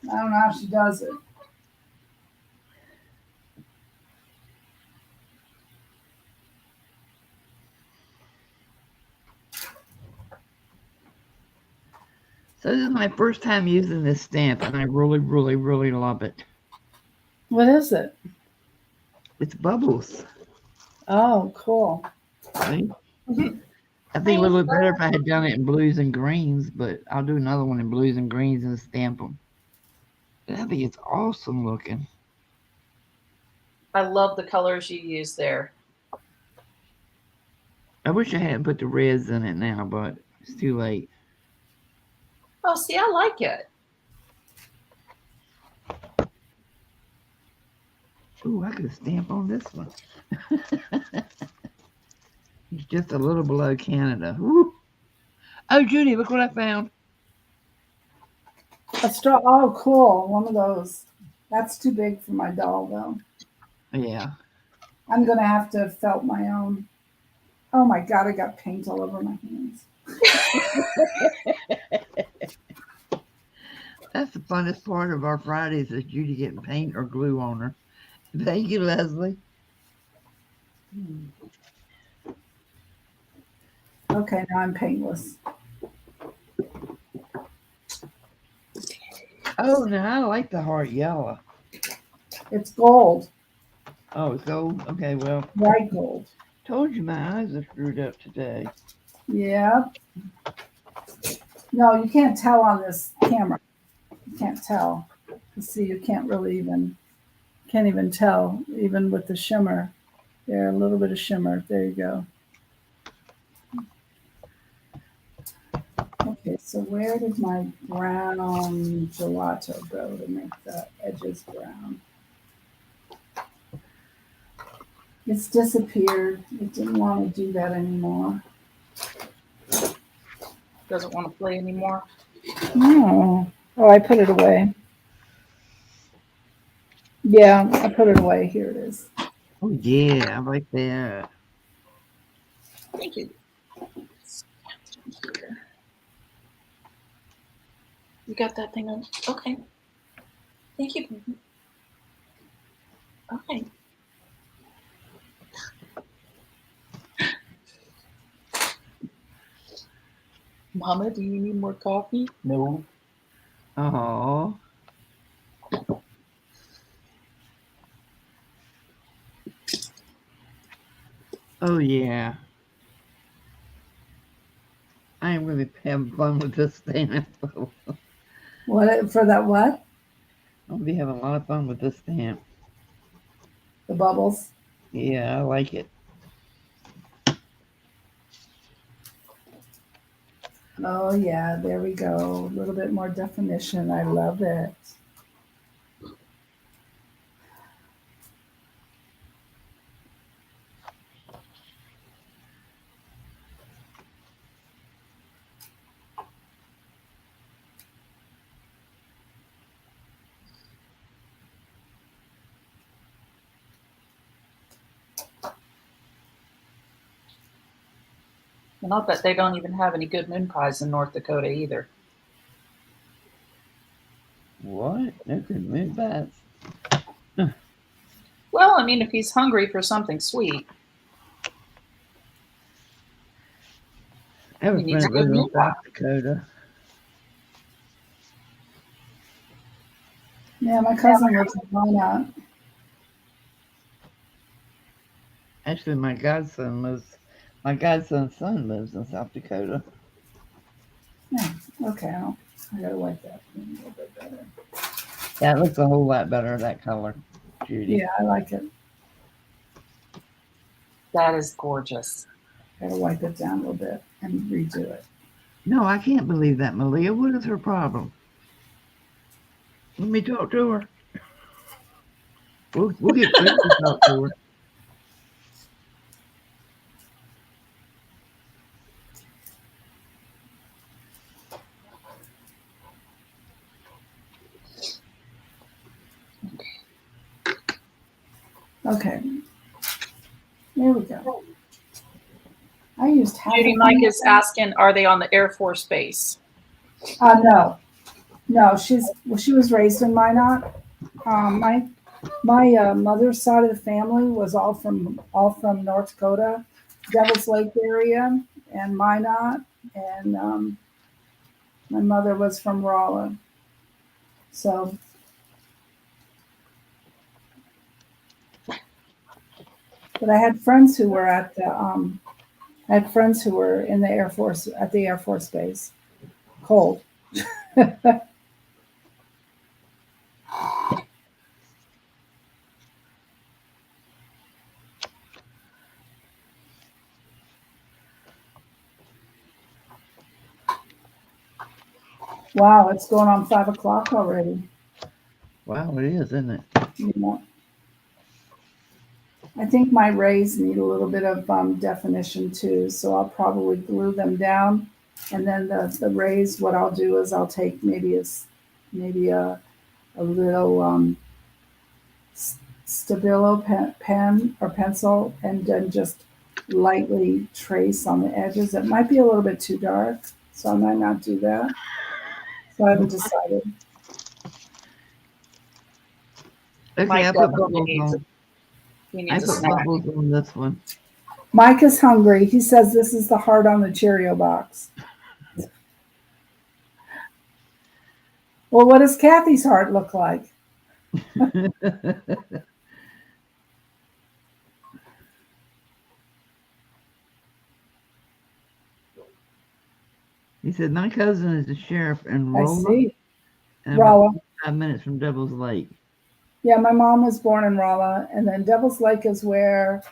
don't know how she does it. So this is my first time using this stamp, and I really, really, really love it. What is it? It's bubbles. Oh, cool. See? I think it would look better if I had done it in blues and greens, but I'll do another one in blues and greens and stamp them. But I think it's awesome looking. I love the colors you use there. I wish I hadn't put the reds in it now, but it's too late. Oh, see, I like it. Ooh, I could stamp on this one. It's just a little below Canada. Woo. Oh, Judy, look what I found. A straw. Oh, cool. One of those. That's too big for my doll, though. Yeah. I'm going to have to felt my own. Oh, my God. I got paint all over my hands. That's the funnest part of our Fridays is Judy getting paint or glue on her. Thank you, Leslie. Okay, now I'm paintless. Oh, no, I like the heart yellow. It's gold, Oh, it's gold? Okay, well, bright gold. told you my eyes are screwed up today. Yeah. No, you can't tell on this camera. You can't tell. You see, you can't even tell, even with the shimmer. There, a little bit of shimmer. There you go. Okay, so where did my brown gelato go to make the edges brown? It's disappeared. It didn't want to do that anymore. Doesn't want to play anymore. No. Oh, I put it away. Yeah, I put it away. Here it is. Oh yeah, I like that. Thank you. You got that thing on? Okay. Thank you. baby. Okay. Mama, do you need more coffee? No. Oh. Oh yeah. I am really having fun with this stamp. What for that? What? I'll be having a lot of fun with this stamp. The bubbles. Yeah, I like it. Oh yeah, there we go. A little bit more definition. I love it. And I'll bet they don't even have any good moon pies in North Dakota either. What? No good moon bats. Well, I mean, if he's hungry for something sweet, I have a he needs friend a good living in moon pie. South Dakota. Yeah, my cousin lives in Minot. Actually, my godson's son lives in South Dakota. Okay, I gotta wipe that a little bit better. That looks a whole lot better, that color, Judy. Yeah, I like it. That is gorgeous. Gotta wipe it down a little bit and redo it. No, I can't believe that, Malia. What is her problem? Let me talk to her. We'll get Chris to talk to her. Okay. There we go. I used half Judy of Mike them. is asking, are they on the Air Force Base? No. No, she was raised in Minot. My mother's side of the family was all from North Dakota, Devil's Lake area, and Minot, and my mother was from Rolla. So, but I had friends who were at the I had friends who were in the Air Force at the Air Force Base. Cold. Wow, it's going on 5 o'clock already. Wow, it is, isn't it? You know, I think my rays need a little bit of definition too, so I'll probably glue them down, and then the rays. What I'll do is I'll take maybe a little Stabilo pen or pencil, and then just lightly trace on the edges. It might be a little bit too dark, so I might not do that. So I haven't decided. Okay, Mike I put definitely bubbles needs on. He I needs a put snack. bubbles on this one. Mike is hungry. He says this is the heart on the Cheerio box. Well, what does Kathy's heart look like? He said, my cousin is the sheriff in I Rolla, see. and Rolla. about 5 minutes from Devil's Lake. Yeah, my mom was born in Rolla, and then Devil's Lake is where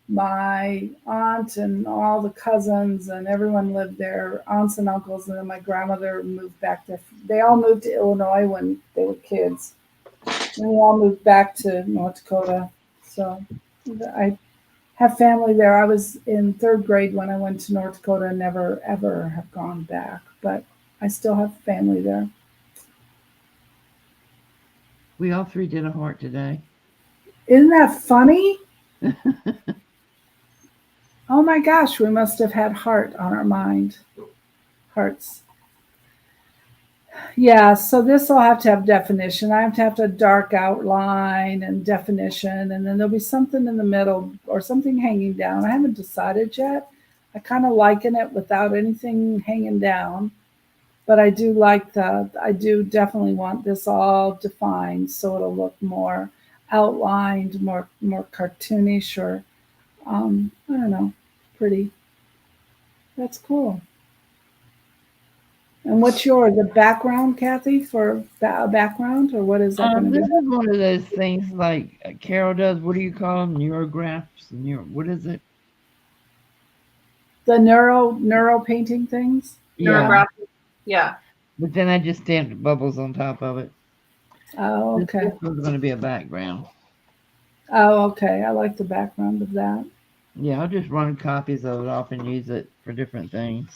my aunt and all the cousins and everyone lived there, aunts and uncles, and then my grandmother moved back there. They all moved to Illinois when they were kids. And we all moved back to North Dakota. So I have family there. I was in third grade when I went to North Dakota and never, ever have gone back. But I still have family there. We all three did a heart today. Isn't that funny? Oh my gosh, we must have had heart on our mind. Hearts. Yeah, so this will have to have definition. I have to have a dark outline and definition, and then there'll be something in the middle or something hanging down. I haven't decided yet. I kind of liken it without anything hanging down, but I do definitely want this all defined so it'll look more outlined, more cartoonish, or I don't know, pretty. That's cool. And what's yours? The background, Kathy, for background, or what is that going to This be? is one of those things like Carol does. What do you call them? Neurographs? What is it? The neuro painting things. Neurographic. Yeah. But then I just stamped bubbles on top of it. Oh, okay. This one's going to be a background. Oh, okay. I like the background of that. Yeah, I'll just run copies of it off and use it for different things.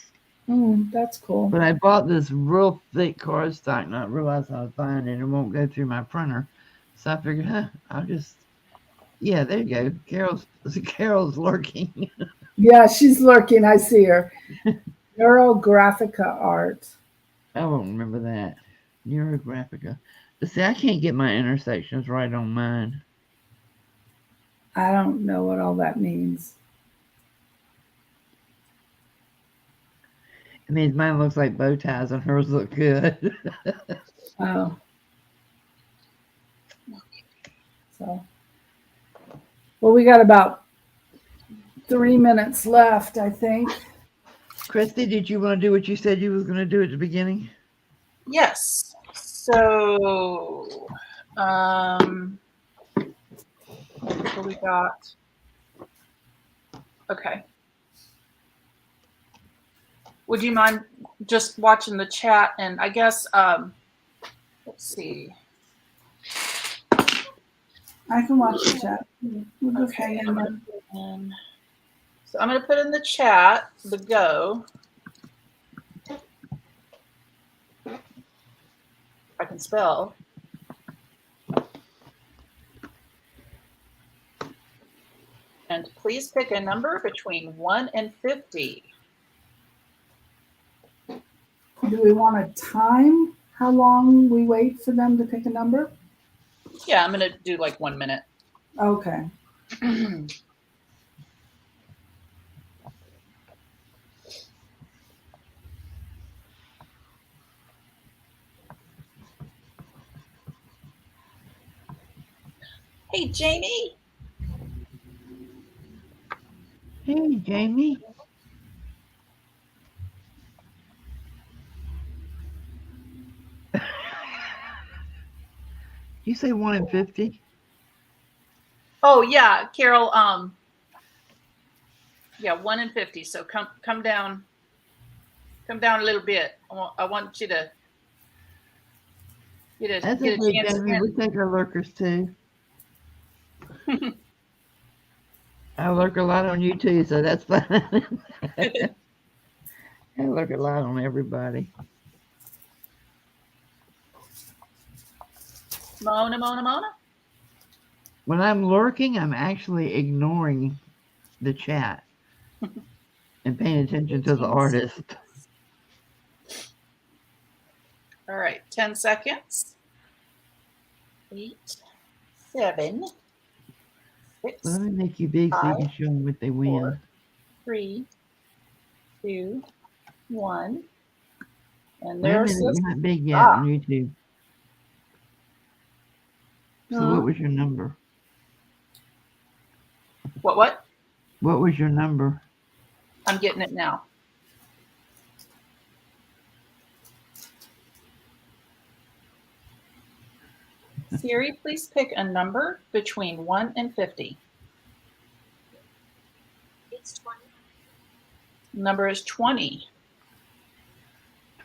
That's cool. But I bought this real thick cardstock, not realize I was buying it, and it won't go through my printer. So I figured, I'll just, yeah, there you go. Carol's lurking. Yeah, she's lurking. I see her. Neurographica art. I won't remember that. Neurographica. But see, I can't get my intersections right on mine. I don't know what all that means. It means mine looks like bow ties and hers look good. Oh. So, well, we got about 3 minutes left, I think. Christy, did you want to do what you said you was going to do at the beginning? Yes. So, what do we got? Okay. Would you mind just watching the chat? And I guess, let's see. I can watch the chat. We'll just hang in there. So I'm going to put in the chat the go. I can spell. And please pick a number between 1 and 50. Do we want to time how long we wait for them to pick a number? Yeah, I'm going to do like 1 minute. Okay. Hey, Jamie. Hey, Jamie. You say 1 in 50? Oh yeah, Carol. Yeah, 1 in 50. So come down a little bit. I want you to get a That's get a okay, chance. Jamie. We take our lurkers too. I lurk a lot on you too, so that's fine. I lurk a lot on everybody. Mona. When I'm lurking, I'm actually ignoring the chat and paying attention to the artist. All right, 10 seconds. 8, 7, 6, Let me make you big so you can show them what they win. 4, 3, 2, 1. And Wait a there's minute, this. you're not big yet Ah. on YouTube. So what was your number? What? What was your number? I'm getting it now. Siri, please pick a number between 1 and 50. It's 20. Number is 20.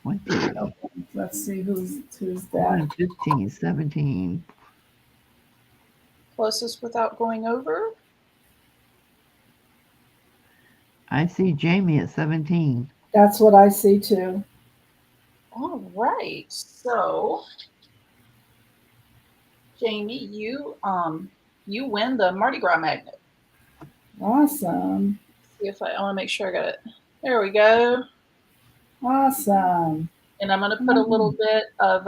20, Let's see who's 1, that. 15, 17. Closest without going over. I see Jamie at 17. That's what I see too. All right. So, Jamie, you win the Mardi Gras magnet. Awesome. See if I want to make sure I got it. There we go. Awesome. And I'm going to put a little bit of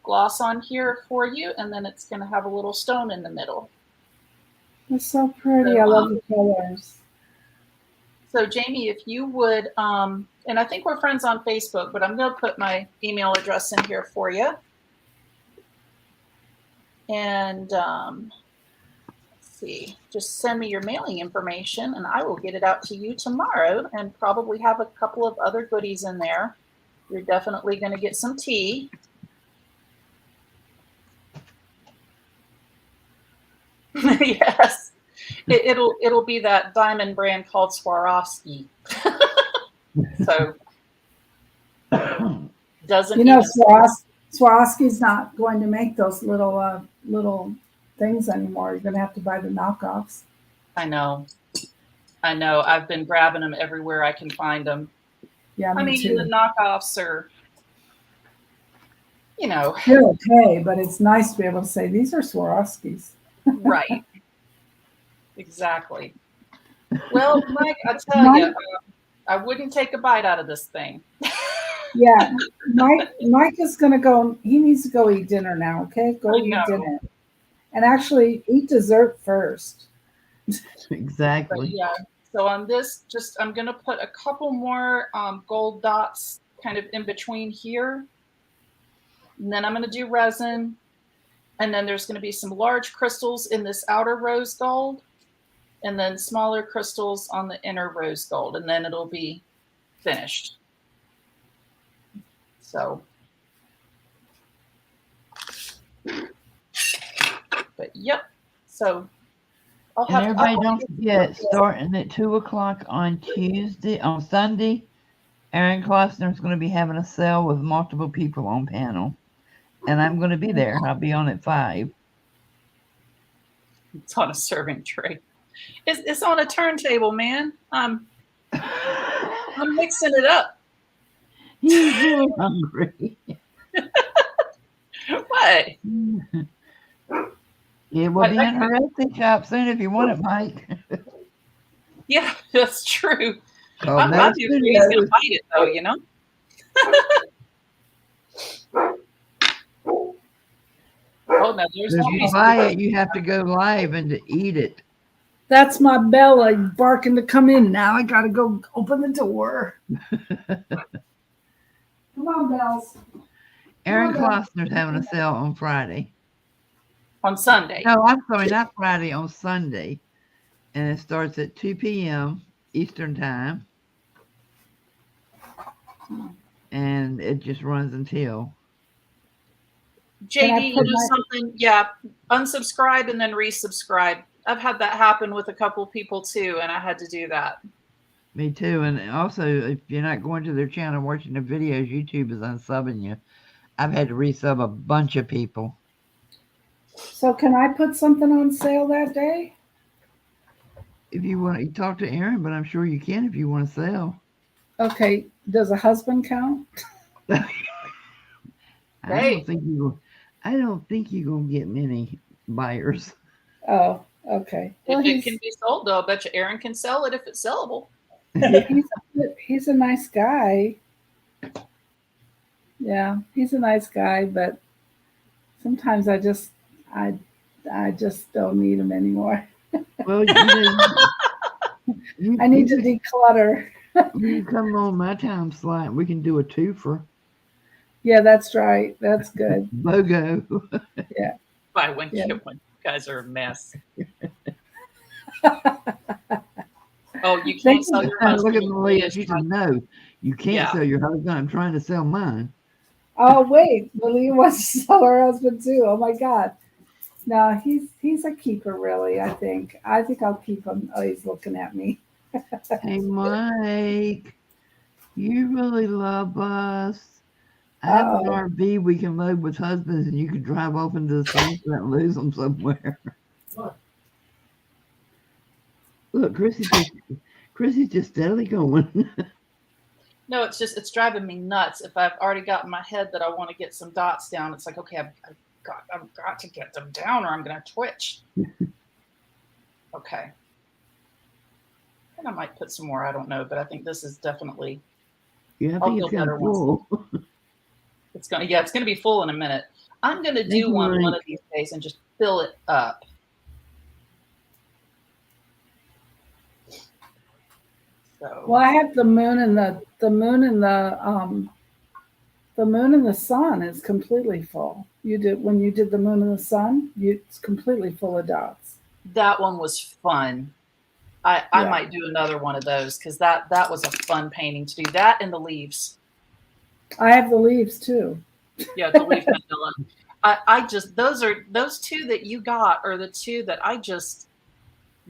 gloss on here for you, and then it's going to have a little stone in the middle. It's so pretty. I love the colors. So, Jamie, if you would, and I think we're friends on Facebook, but I'm going to put my email address in here for you. And let's see, just send me your mailing information, and I will get it out to you tomorrow and probably have a couple of other goodies in there. You're definitely going to get some tea. Yes. It'll be that diamond brand called Swarovski. So doesn't You know, even- Swarovski's not going to make those little things anymore. You're going to have to buy the knockoffs. I know. I've been grabbing them everywhere I can find them. Yeah, I me mean, too. the knockoffs are, you know, They're okay, but it's nice to be able to say these are Swarovskis. right. Exactly. Well, Mike, I tell you, I wouldn't take a bite out of this thing. Yeah, Mike is going to go. He needs to go eat dinner now. Okay, go I eat know. dinner, and actually eat dessert first. But Exactly. yeah, so on this, I'm going to put a couple more gold dots kind of in between here. And then I'm going to do resin. And then there's going to be some large crystals in this outer rose gold. And then smaller crystals on the inner rose gold. And then it'll be finished. So. But yep. So. And everybody don't forget, starting at 2 o'clock on Sunday, Aaron Klossner is going to be having a sale with multiple people on panel. And I'm going to be there. I'll be on at 5. It's on a serving tray. It's on a turntable, man. I'm mixing it up. He's really hungry. What? It will be in her Etsy shop soon if you want it, Mike. Yeah, that's true. Oh, I'm no too crazy to studios. fight it, though, you know? Oh, no, there's If you buy it, you have to go live and to eat it. That's my Bella barking to come in now. I got to go open the door. Come on, Bells. Aaron Klossner's having a sale on Friday. on Sunday. No, I'm sorry, not Friday, on Sunday. And it starts at 2 p.m. Eastern Time. And it just runs until. Can I JD, you put know my- something? Yeah, unsubscribe and then resubscribe. I've had that happen with a couple people too, and I had to do that. Me too. And also, if you're not going to their channel watching the videos, YouTube is unsubbing you. I've had to resub a bunch of people. So can I put something on sale that day? If you want to talk to Aaron, but I'm sure you can if you want to sell. Okay. Does a husband count? I Hey. don't think you're gonna get many buyers. Oh, okay. Well, If it he's, can be sold, though, I bet you Aaron can sell it if it's sellable. he's a nice guy. Yeah, he's a nice guy, but sometimes I just don't need him anymore. Well, I need to declutter. You come on my time slot. We can do a twofer. Yeah, that's right. That's good. BOGO. Buy one, Yeah. get one. You guys are a mess. Oh, you can't Thank sell you. your husband. Look at Malia. She said, no, you can't Yeah. sell your husband. I'm trying to sell mine. Oh wait, Malia wants to sell her husband too. Oh my God. No, he's a keeper, really. I think I'll keep him. Oh, he's looking at me. Hey, Mike, you really love us. I have an Uh-oh. RV we can load with husbands, and you can drive off into the sunset and lose them somewhere. Look, Chrissy's just steadily going. No, it's driving me nuts. If I've already got in my head that I want to get some dots down, it's like, okay, I've got to get them down or I'm going to twitch. Okay. And I might put some more, I don't know, but I think this is definitely, Yeah, I I'll think feel it's kind better of once. full. It's going to be full in a minute. I'm going to Thank do you, one Mike. of these days and just fill it up. So, Well, I have the moon and the moon and the sun is completely full. You did when you did the moon and the sun, it's completely full of dots. that one was fun. I Yeah. might do another one of those because that was a fun painting to do. That and the leaves. I have the leaves too. Yeah, the leaf mandala. I just those two that you got are the two that I just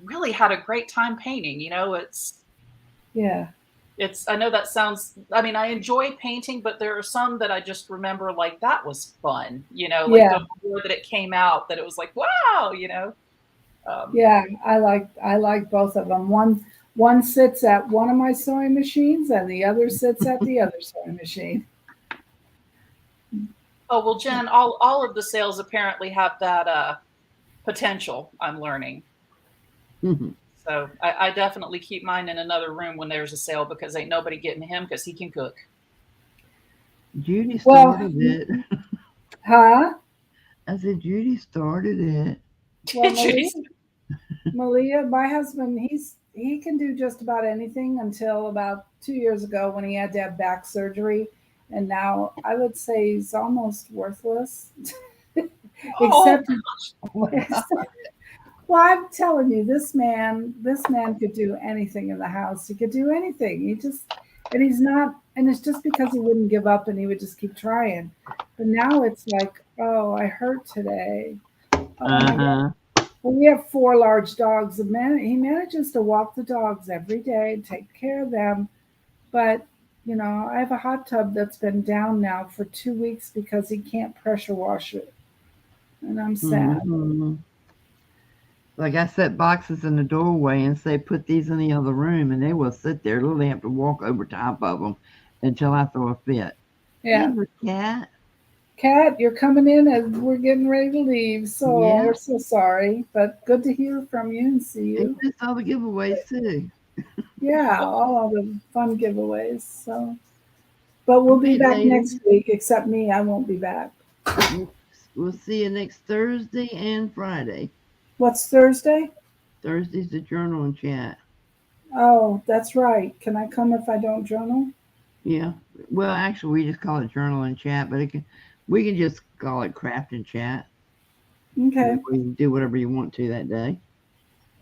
really had a great time painting. You know, Yeah. I know that sounds, I mean, I enjoy painting, but there are some that I just remember like that was fun, you know, like Yeah. before that it came out that it was like, wow, you know. Yeah, I like both of them. One sits at one of my sewing machines and the other sits at the other sewing machine. Oh, well, Jen, all of the sales apparently have that potential, I'm learning. Mhm. So I definitely keep mine in another room when there's a sale because ain't nobody getting him because he can cook. Judy Well- started it. Huh? I said, Judy started it. Well, Judy's- Malia, my husband, he can do just about anything until about 2 years ago when he had to have back surgery. And now I would say he's almost worthless. Oh, Except well, I'm telling you, this man could do anything in the house. He could do anything. And it's just because he wouldn't give up and he would just keep trying. But now it's like, oh, I hurt today. Oh my God. Well, we have 4 large dogs. He manages to walk the dogs every day and take care of them. But, you know, I have a hot tub that's been down now for 2 weeks because he can't pressure wash it. And I'm sad. Mhm. Like I set boxes in the doorway and say, put these in the other room, and they will sit there. Literally have to walk over top of them until I throw a fit. Yeah. Hey, cat. Kat, you're coming in as we're getting ready to leave. So Yeah. we're so sorry, but good to hear from you and see And you. missed all the giveaways too. Yeah, all of the fun giveaways. So, but we'll be Okay, back ladies. next week. Except me, I won't be back. We'll see you next Thursday and Friday. What's Thursday? Thursday's the journal and chat. Oh, that's right. Can I come if I don't journal? Yeah. Well, actually, we just call it journal and chat, but we can just call it craft and chat. Okay. We can do whatever you want to that day.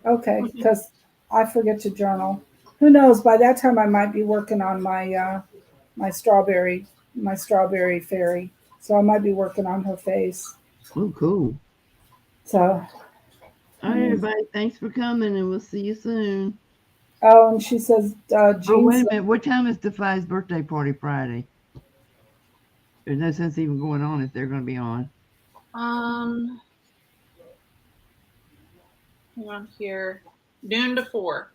Okay, because I forget to journal. Who knows? By that time, I might be working on my my strawberry fairy. So I might be working on her face. Oh, cool. So, All right, everybody. Thanks for coming, and we'll see you soon. oh, and she says, Oh, Jean wait a said- minute. What time is Defy's birthday party Friday? There's no sense even going on if they're going to be on. hang on here, noon to 4.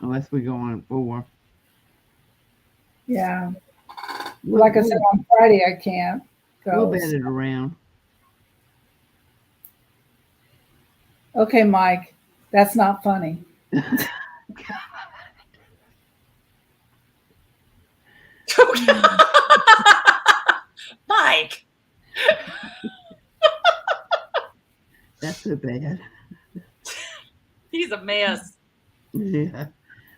Unless we go on at 4. yeah. Like I said, on Friday, I can't We'll go. bet it around. Okay, Mike, that's not funny. Mike. That's so bad. He's a mess. Yeah.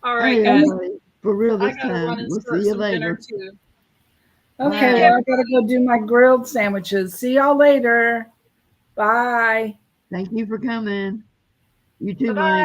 All right, Hey, guys. everybody, for real I this gotta run time. and We'll start see you some dinner later. too. Okay, Bye. well, I gotta go do my grilled sandwiches. See y'all later. Bye. Thank you for coming. You too, Bye-bye. Mike.